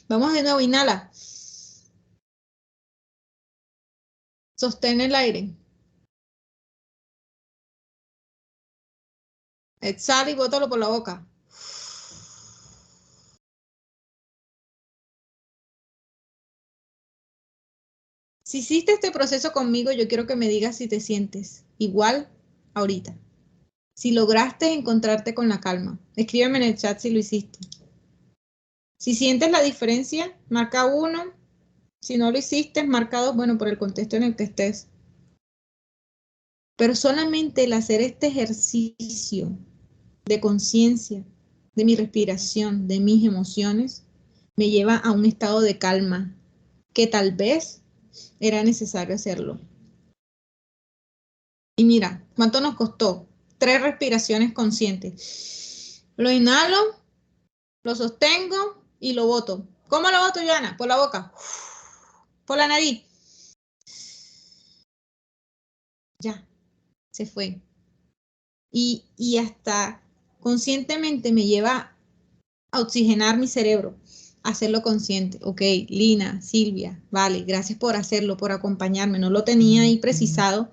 Vamos de nuevo, inhala. Sostén el aire. Exhala y bótalo por la boca. Si hiciste este proceso conmigo, yo quiero que me digas si te sientes igual ahorita. Si lograste encontrarte con la calma. Escríbeme en el chat si lo hiciste. Si sientes la diferencia, marca 1. Si no lo hiciste, marca 2. Bueno, por el contexto en el que estés. Pero solamente el hacer este ejercicio de conciencia, de mi respiración, de mis emociones, me lleva a un estado de calma que tal vez era necesario hacerlo. Y mira, ¿cuánto nos costó? 3 respiraciones conscientes. Lo inhalo, lo sostengo y lo boto. ¿Cómo lo boto, Joana? Por la boca. Por la nariz. Ya, se fue. Y hasta conscientemente me lleva a oxigenar mi cerebro, hacerlo consciente. Ok, Lina, Silvia, vale, gracias por hacerlo, por acompañarme. No lo tenía ahí precisado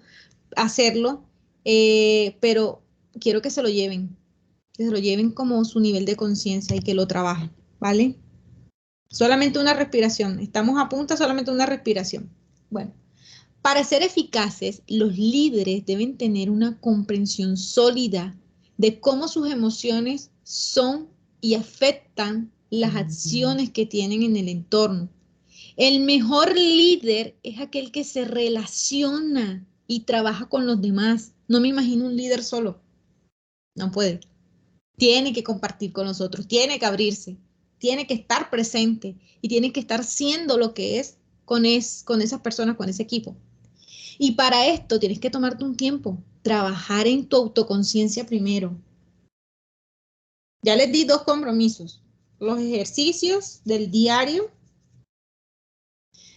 hacerlo, pero quiero que se lo lleven como su nivel de conciencia y que lo trabajen, ¿vale? Solamente una respiración. Estamos a punto, solamente una respiración. Bueno, para ser eficaces, los líderes deben tener una comprensión sólida de cómo sus emociones son y afectan las acciones que tienen en el entorno. El mejor líder es aquel que se relaciona y trabaja con los demás. No me imagino un líder solo. No puede. Tiene que compartir con los otros, tiene que abrirse, tiene que estar presente y tiene que estar siendo lo que es con esas personas, con ese equipo. Y para esto tienes que tomarte un tiempo, trabajar en tu autoconciencia primero. Ya les di 2 compromisos, los ejercicios del diario.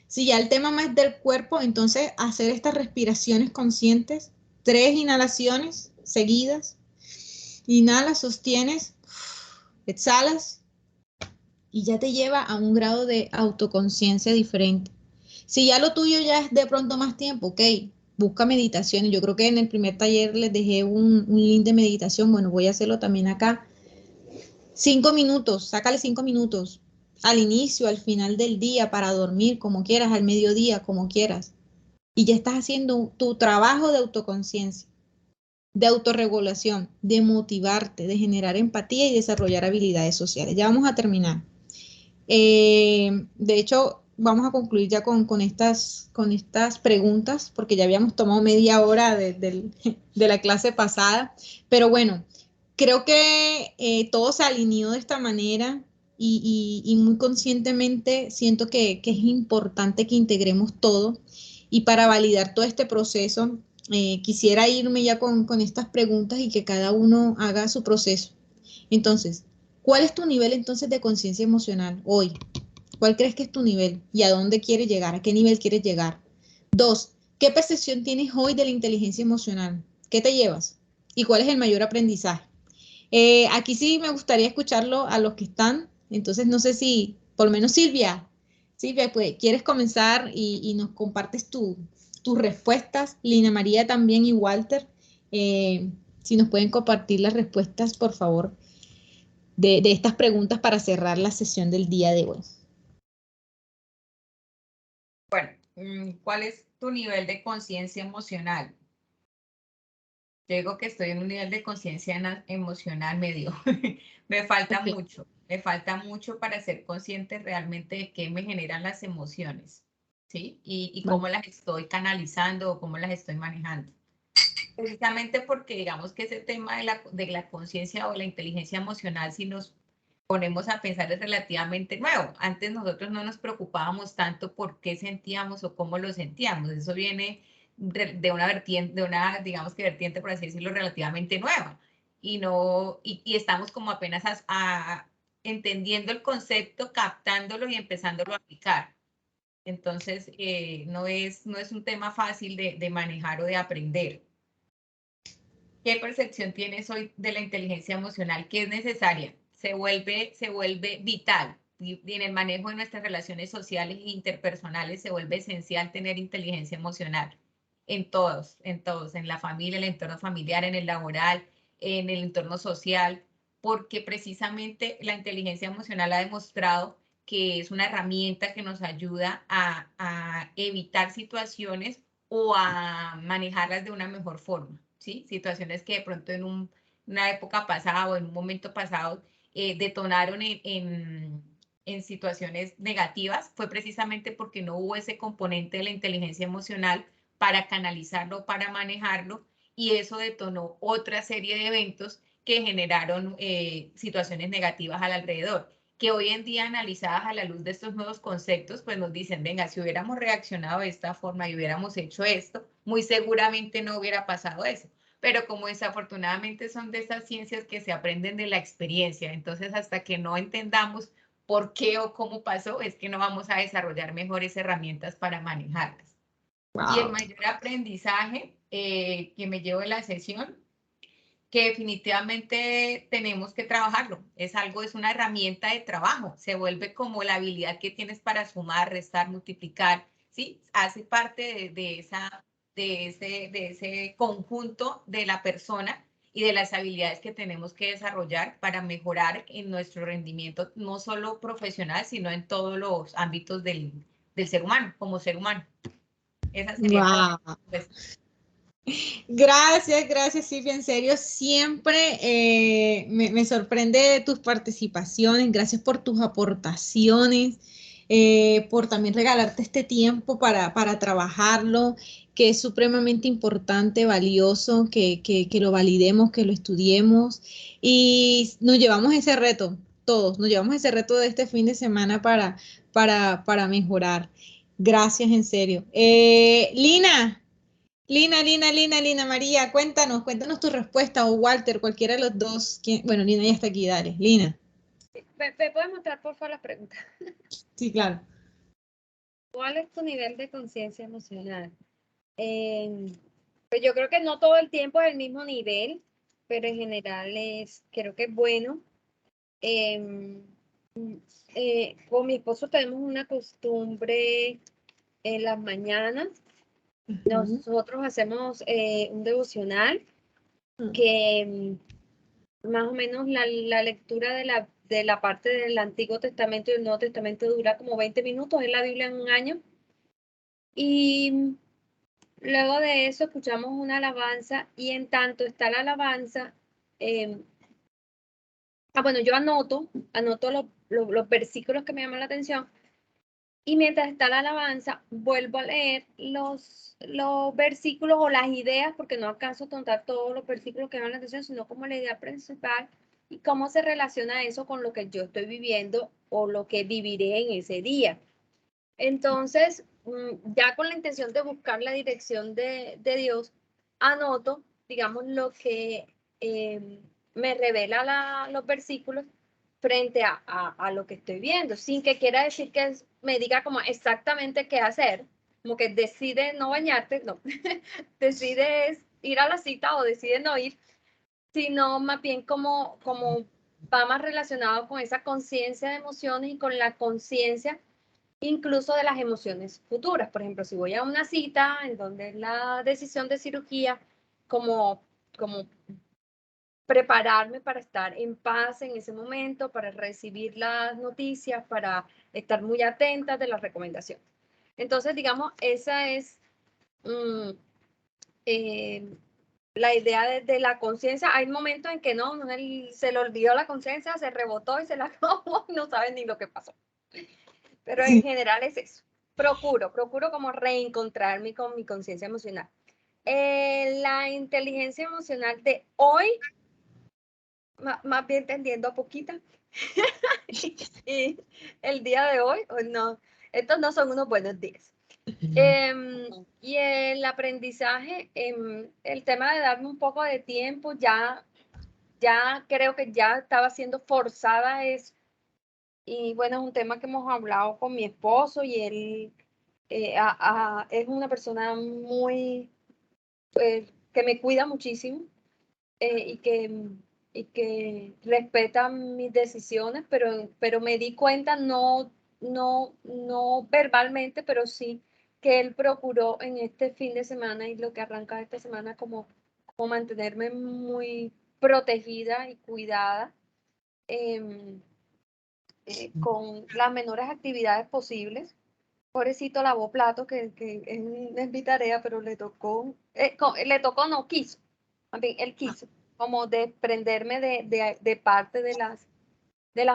Si ya el tema más del cuerpo, entonces hacer estas respiraciones conscientes, 3 inhalaciones seguidas. Inhalas, sostienes, exhalas y ya te lleva a un grado de autoconciencia diferente. Si ya lo tuyo ya es de pronto más tiempo, ok, busca meditaciones. Yo creo que en el primer taller les dejé un link de meditación. Bueno, voy a hacerlo también acá. 5 minutos, sácale 5 minutos. Al inicio, al final del día, para dormir, como quieras, al mediodía, como quieras. Y ya estás haciendo tu trabajo de autoconciencia, de autorregulación, de motivarte, de generar empatía y desarrollar habilidades sociales. Ya vamos a terminar. De hecho, vamos a concluir ya con estas preguntas, porque ya habíamos tomado media hora de la clase pasada. Pero bueno, creo que todo se alineó de esta manera y muy conscientemente siento que es importante que integremos todo. Y para validar todo este proceso, quisiera irme ya con estas preguntas y que cada uno haga su proceso. Entonces, ¿cuál es tu nivel entonces de conciencia emocional hoy? ¿Cuál crees que es tu nivel? ¿Y a dónde quieres llegar? ¿A qué nivel quieres llegar? 2, ¿qué percepción tienes hoy de la inteligencia emocional? ¿Qué te llevas? ¿Y cuál es el mayor aprendizaje? Aquí sí me gustaría escucharlo a los que están. Entonces, no sé si, por lo menos Silvia, pues, ¿quieres comenzar y nos compartes tus respuestas? Lina María también y Walter, si nos pueden compartir las respuestas, por favor, de estas preguntas para cerrar la sesión del día de hoy. Bueno, ¿cuál es tu nivel de conciencia emocional? Yo digo que estoy en un nivel de conciencia emocional medio. Me falta mucho para ser consciente realmente de qué me generan las emociones, ¿sí? Y cómo las estoy canalizando o cómo las estoy manejando. Precisamente porque digamos que ese tema de la conciencia o la inteligencia emocional, si nos ponemos a pensar, es relativamente nuevo. Antes nosotros no nos preocupábamos tanto por qué sentíamos o cómo lo sentíamos. Eso viene de una vertiente, digamos que vertiente, por así decirlo, relativamente nueva. Y estamos como apenas entendiendo el concepto, captándolo y empezándolo a aplicar. Entonces, no es un tema fácil de manejar o de aprender. ¿Qué percepción tienes hoy de la inteligencia emocional? ¿Qué es necesaria? Se vuelve vital. Y en el manejo de nuestras relaciones sociales e interpersonales se vuelve esencial tener inteligencia emocional. En todos, en la familia, en el entorno familiar, en el laboral, en el entorno social, porque precisamente la inteligencia emocional ha demostrado que es una herramienta que nos ayuda a evitar situaciones o a manejarlas de una mejor forma, ¿sí? Situaciones que de pronto en una época pasada o en un momento pasado detonaron en situaciones negativas, fue precisamente porque no hubo ese componente de la inteligencia emocional para canalizarlo, para manejarlo, y eso detonó otra serie de eventos que generaron situaciones negativas al alrededor, que hoy en día, analizadas a la luz de estos nuevos conceptos, pues nos dicen, venga, si hubiéramos reaccionado de esta forma y hubiéramos hecho esto, muy seguramente no hubiera pasado eso. Pero como desafortunadamente son de esas ciencias que se aprenden de la experiencia, entonces hasta que no entendamos por qué o cómo pasó, es que no vamos a desarrollar mejores herramientas para manejarlas. Wow. Y el mayor aprendizaje que me llevo de la sesión, que definitivamente tenemos que trabajarlo. Es una herramienta de trabajo. Se vuelve como la habilidad que tienes para sumar, restar, multiplicar, ¿sí? Hace parte de ese conjunto de la persona y de las habilidades que tenemos que desarrollar para mejorar en nuestro rendimiento, no solo profesional, sino en todos los ámbitos del ser humano, como ser humano. Esa sería wow. Gracias, Silvia, en serio, siempre me sorprende tus participaciones, gracias por tus aportaciones, por también regalarte este tiempo para trabajarlo, que es supremamente importante, valioso, que lo validemos, que lo estudiemos y nos llevamos ese reto, todos, nos llevamos ese reto de este fin de semana para mejorar. Gracias, en serio. Lina, María, cuéntanos tu respuesta, o Walter, cualquiera de los dos. Bueno, Lina ya está aquí, dale. Lina. ¿Me puedes mostrar, por favor, la pregunta? Sí, claro. ¿Cuál es tu nivel de conciencia emocional? Pues yo creo que no todo el tiempo es el mismo nivel, pero en general creo que es bueno. Con mi esposo tenemos una costumbre en las mañanas. Nosotros hacemos un devocional que más o menos la lectura de la parte del Antiguo Testamento y el Nuevo Testamento dura como 20 minutos, es la Biblia en un año. Y luego de eso escuchamos una alabanza y en tanto está la alabanza, bueno, yo anoto los versículos que me llaman la atención y mientras está la alabanza vuelvo a leer los versículos o las ideas, porque no alcanzo a contar todos los versículos que me llaman la atención, sino como la idea principal y cómo se relaciona eso con lo que yo estoy viviendo o lo que viviré en ese día. Entonces, ya con la intención de buscar la dirección de Dios, anoto, digamos, lo que me revela los versículos frente a lo que estoy viendo, sin que quiera decir que me diga como exactamente qué hacer, como que decide no bañarte, no, decides ir a la cita o decide no ir, sino más bien como va más relacionado con esa conciencia de emociones y con la conciencia incluso de las emociones futuras. Por ejemplo, si voy a una cita en donde la decisión de cirugía, como prepararme para estar en paz en ese momento, para recibir las noticias, para estar muy atenta de las recomendaciones. Entonces, digamos, esa es la idea de la conciencia. Hay momentos en que no, se le olvidó la conciencia, se rebotó y se la acabó, no saben ni lo que pasó. Pero en general es eso. Procuro como reencontrarme con mi conciencia emocional. La inteligencia emocional de hoy, más bien tendiendo a poquita. Y el día de hoy, no, estos no son unos buenos días. Y el aprendizaje, el tema de darme un poco de tiempo, ya creo que ya estaba siendo forzada, es Y bueno, es un tema que hemos hablado con mi esposo y él es una persona muy, que me cuida muchísimo y que respeta mis decisiones, pero me di cuenta, no verbalmente, pero sí que él procuró en este fin de semana y lo que arranca esta semana como mantenerme muy protegida y cuidada con las menores actividades posibles. Pobrecito lavó plato, que es mi tarea, pero no quiso, más bien, él quiso como desprenderme de parte de las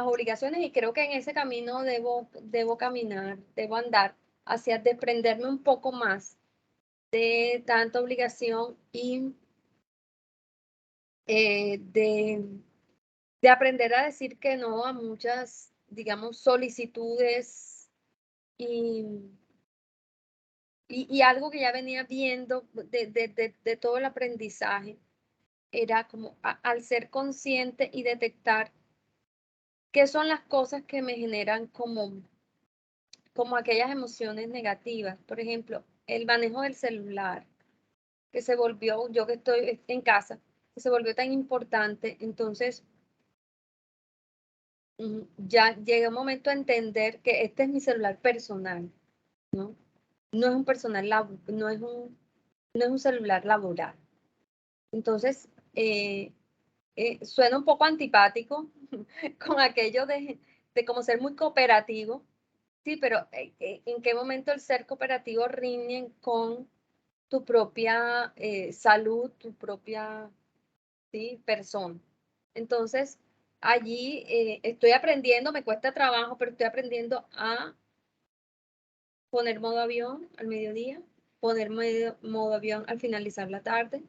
obligaciones y creo que en ese camino debo caminar, debo andar hacia desprenderme un poco más de tanta obligación y de aprender a decir que no a muchas, digamos, solicitudes y algo que ya venía viendo de todo el aprendizaje era como al ser consciente y detectar qué son las cosas que me generan como aquellas emociones negativas. Por ejemplo, el manejo del celular, que se volvió, yo que estoy en casa, que se volvió tan importante. Entonces, ya llega un momento a entender que este es mi celular personal, ¿no? No es un personal, no es un celular laboral. Entonces, suena un poco antipático con aquello de como ser muy cooperativo, sí, pero ¿en qué momento el ser cooperativo riñe con tu propia salud, tu propia, ¿sí?, persona? Entonces, allí estoy aprendiendo, me cuesta trabajo, pero estoy aprendiendo a poner modo avión al mediodía, poner modo avión al finalizar la tarde,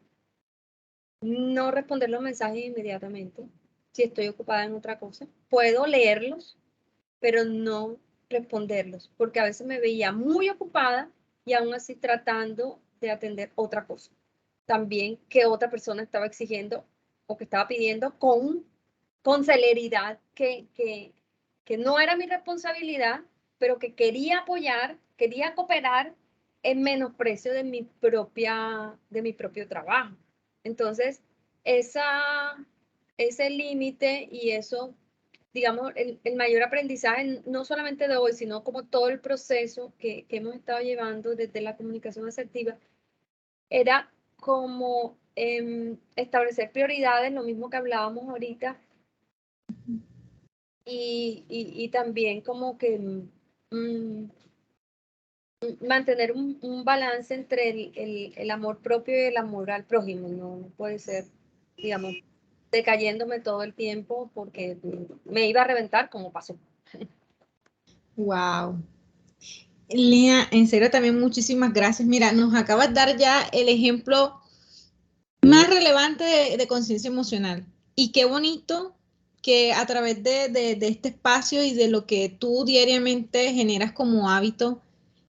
no responder los mensajes inmediatamente si estoy ocupada en otra cosa. Puedo leerlos, pero no responderlos, porque a veces me veía muy ocupada y aún así tratando de atender otra cosa. También que otra persona estaba exigiendo o que estaba pidiendo con celeridad que no era mi responsabilidad, pero que quería apoyar, quería cooperar en menosprecio de mi propio trabajo. Entonces, ese límite y eso, digamos, el mayor aprendizaje, no solamente de hoy, sino como todo el proceso que hemos estado llevando desde la comunicación asertiva, era como establecer prioridades, lo mismo que hablábamos ahorita, y también como que mantener un balance entre el amor propio y el amor al prójimo. No puede ser, digamos, decayéndome todo el tiempo porque me iba a reventar como pasó. Wow. Lina, en serio también muchísimas gracias. Mira, nos acabas de dar ya el ejemplo más relevante de conciencia emocional. Y qué bonito que a través de este espacio y de lo que tú diariamente generas como hábito,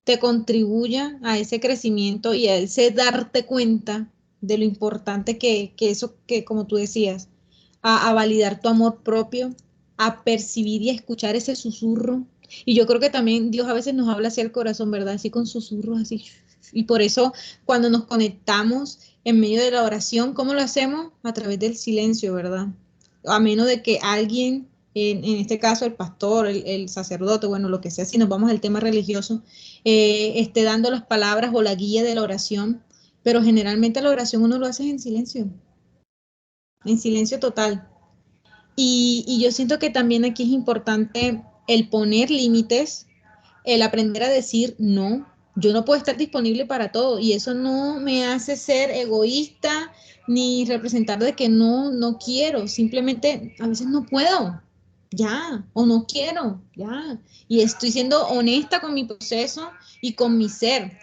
te contribuya a ese crecimiento y a ese darte cuenta de lo importante que eso, que como tú decías, a validar tu amor propio, a percibir y a escuchar ese susurro. Y yo creo que también Dios a veces nos habla hacia el corazón, ¿verdad? Así con susurros, así. Y por eso cuando nos conectamos en medio de la oración, ¿cómo lo hacemos? A través del silencio, ¿verdad? A menos de que alguien, en este caso el pastor, el sacerdote, bueno, lo que sea, si nos vamos al tema religioso, esté dando las palabras o la guía de la oración, pero generalmente la oración uno lo hace en silencio total. Y yo siento que también aquí es importante el poner límites, el aprender a decir no. Yo no puedo estar disponible para todo y eso no me hace ser egoísta ni representar de que no quiero, simplemente a veces no puedo, ya, o no quiero, ya. Y estoy siendo honesta con mi proceso y con mi ser.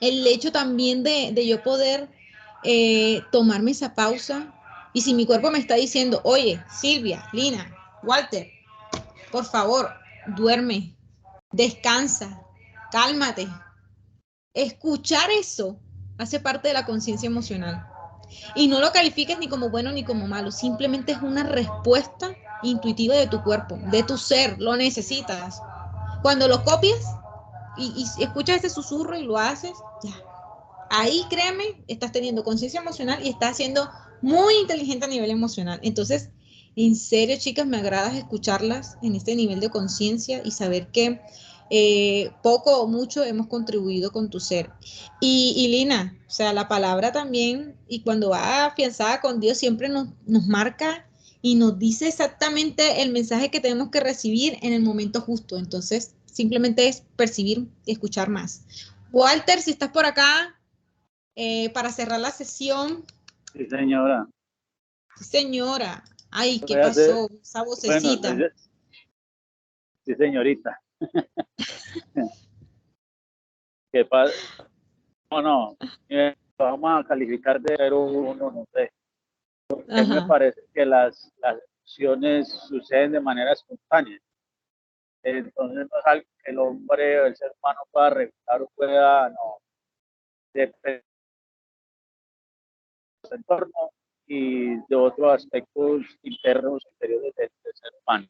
El hecho también de yo poder tomarme esa pausa y si mi cuerpo me está diciendo, oye, Silvia, Lina, Walter, por favor, duerme, descansa, cálmate. Escuchar eso hace parte de la conciencia emocional. Y no lo califiques ni como bueno ni como malo, simplemente es una respuesta intuitiva de tu cuerpo, de tu ser, lo necesitas. Cuando lo copias y escuchas ese susurro y lo haces, ya. Ahí, créeme, estás teniendo conciencia emocional y estás siendo muy inteligente a nivel emocional. Entonces, en serio, chicas, me agrada escucharlas en este nivel de conciencia y saber que poco o mucho hemos contribuido con tu ser. Y Lina, o sea, la palabra también, y cuando va afianzada con Dios, siempre nos marca y nos dice exactamente el mensaje que tenemos que recibir en el momento justo. Entonces, simplemente es percibir y escuchar más. Walter, si estás por acá, para cerrar la sesión. Sí, señora. Sí, señora. Ay, ¿qué Voy a hacer- pasó? Esa Bueno, vocecita. sí, señorita. ¿Qué pasa? No, vamos a calificar de 0-1, no sé. A mí me Ajá. parece que las acciones suceden de manera espontánea. Entonces no es algo que el hombre o el ser humano pueda regular o pueda, no, depende de su entorno y de otros aspectos internos superiores del ser humano.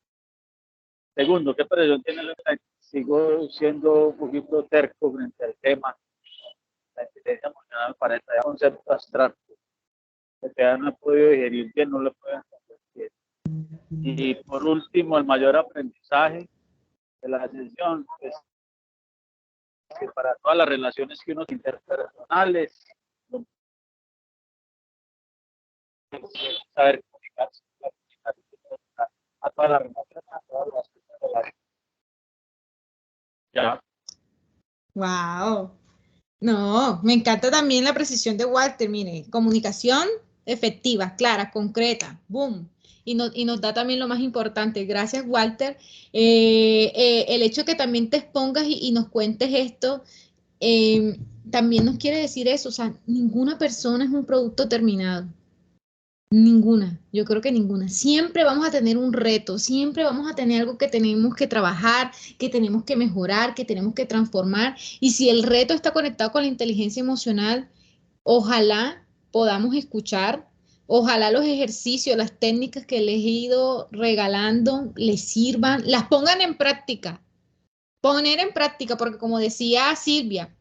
Segundo, ¿qué presión tiene la gente? Sigo siendo un poquito terco frente al tema. La inteligencia emocional me parece un concepto abstracto, que ya no he podido digerir bien, no lo puedo entender bien. Y por último, el mayor aprendizaje de la sesión es que para todas las relaciones que uno tiene interpersonales, saber comunicarse, a todas las relaciones, a todas las relaciones. Ya. Wow. No, me encanta también la precisión de Walter. Mire, comunicación efectiva, clara, concreta. Boom. Y nos da también lo más importante. Gracias, Walter. El hecho de que también te expongas y nos cuentes esto, también nos quiere decir eso. O sea, ninguna persona es un producto terminado. Ninguna, yo creo que ninguna. Siempre vamos a tener un reto, siempre vamos a tener algo que tenemos que trabajar, que tenemos que mejorar, que tenemos que transformar. Y si el reto está conectado con la inteligencia emocional, ojalá podamos escuchar, ojalá los ejercicios, las técnicas que les he ido regalando les sirvan, las pongan en práctica. Poner en práctica, porque como decía Silvia,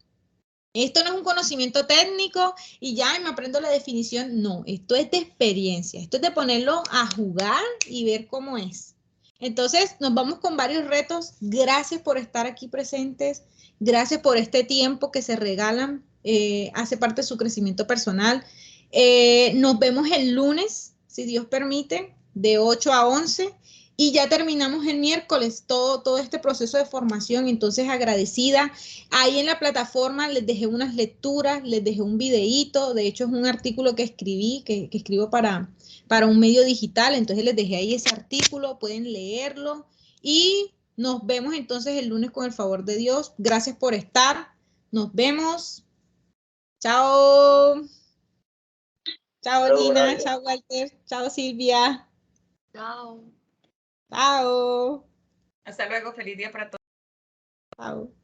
esto no es un conocimiento técnico y ya me aprendo la definición. No, esto es de experiencia. Esto es de ponerlo a jugar y ver cómo es. Entonces, nos vamos con varios retos. Gracias por estar aquí presentes. Gracias por este tiempo que se regalan. Hace parte de su crecimiento personal. Nos vemos el lunes, si Dios permite, de 8 a 11. Y ya terminamos el miércoles todo este proceso de formación. Entonces, agradecida. Ahí en la plataforma les dejé unas lecturas, les dejé un videíto, de hecho es un artículo que escribí, que escribo para un medio digital, entonces les dejé ahí ese artículo, pueden leerlo y nos vemos entonces el lunes con el favor de Dios. Gracias por estar, nos vemos. Chao. Chao Lina, chao Walter, chao Silvia. Chao. Chao. Hasta luego, feliz día para todos. Chao.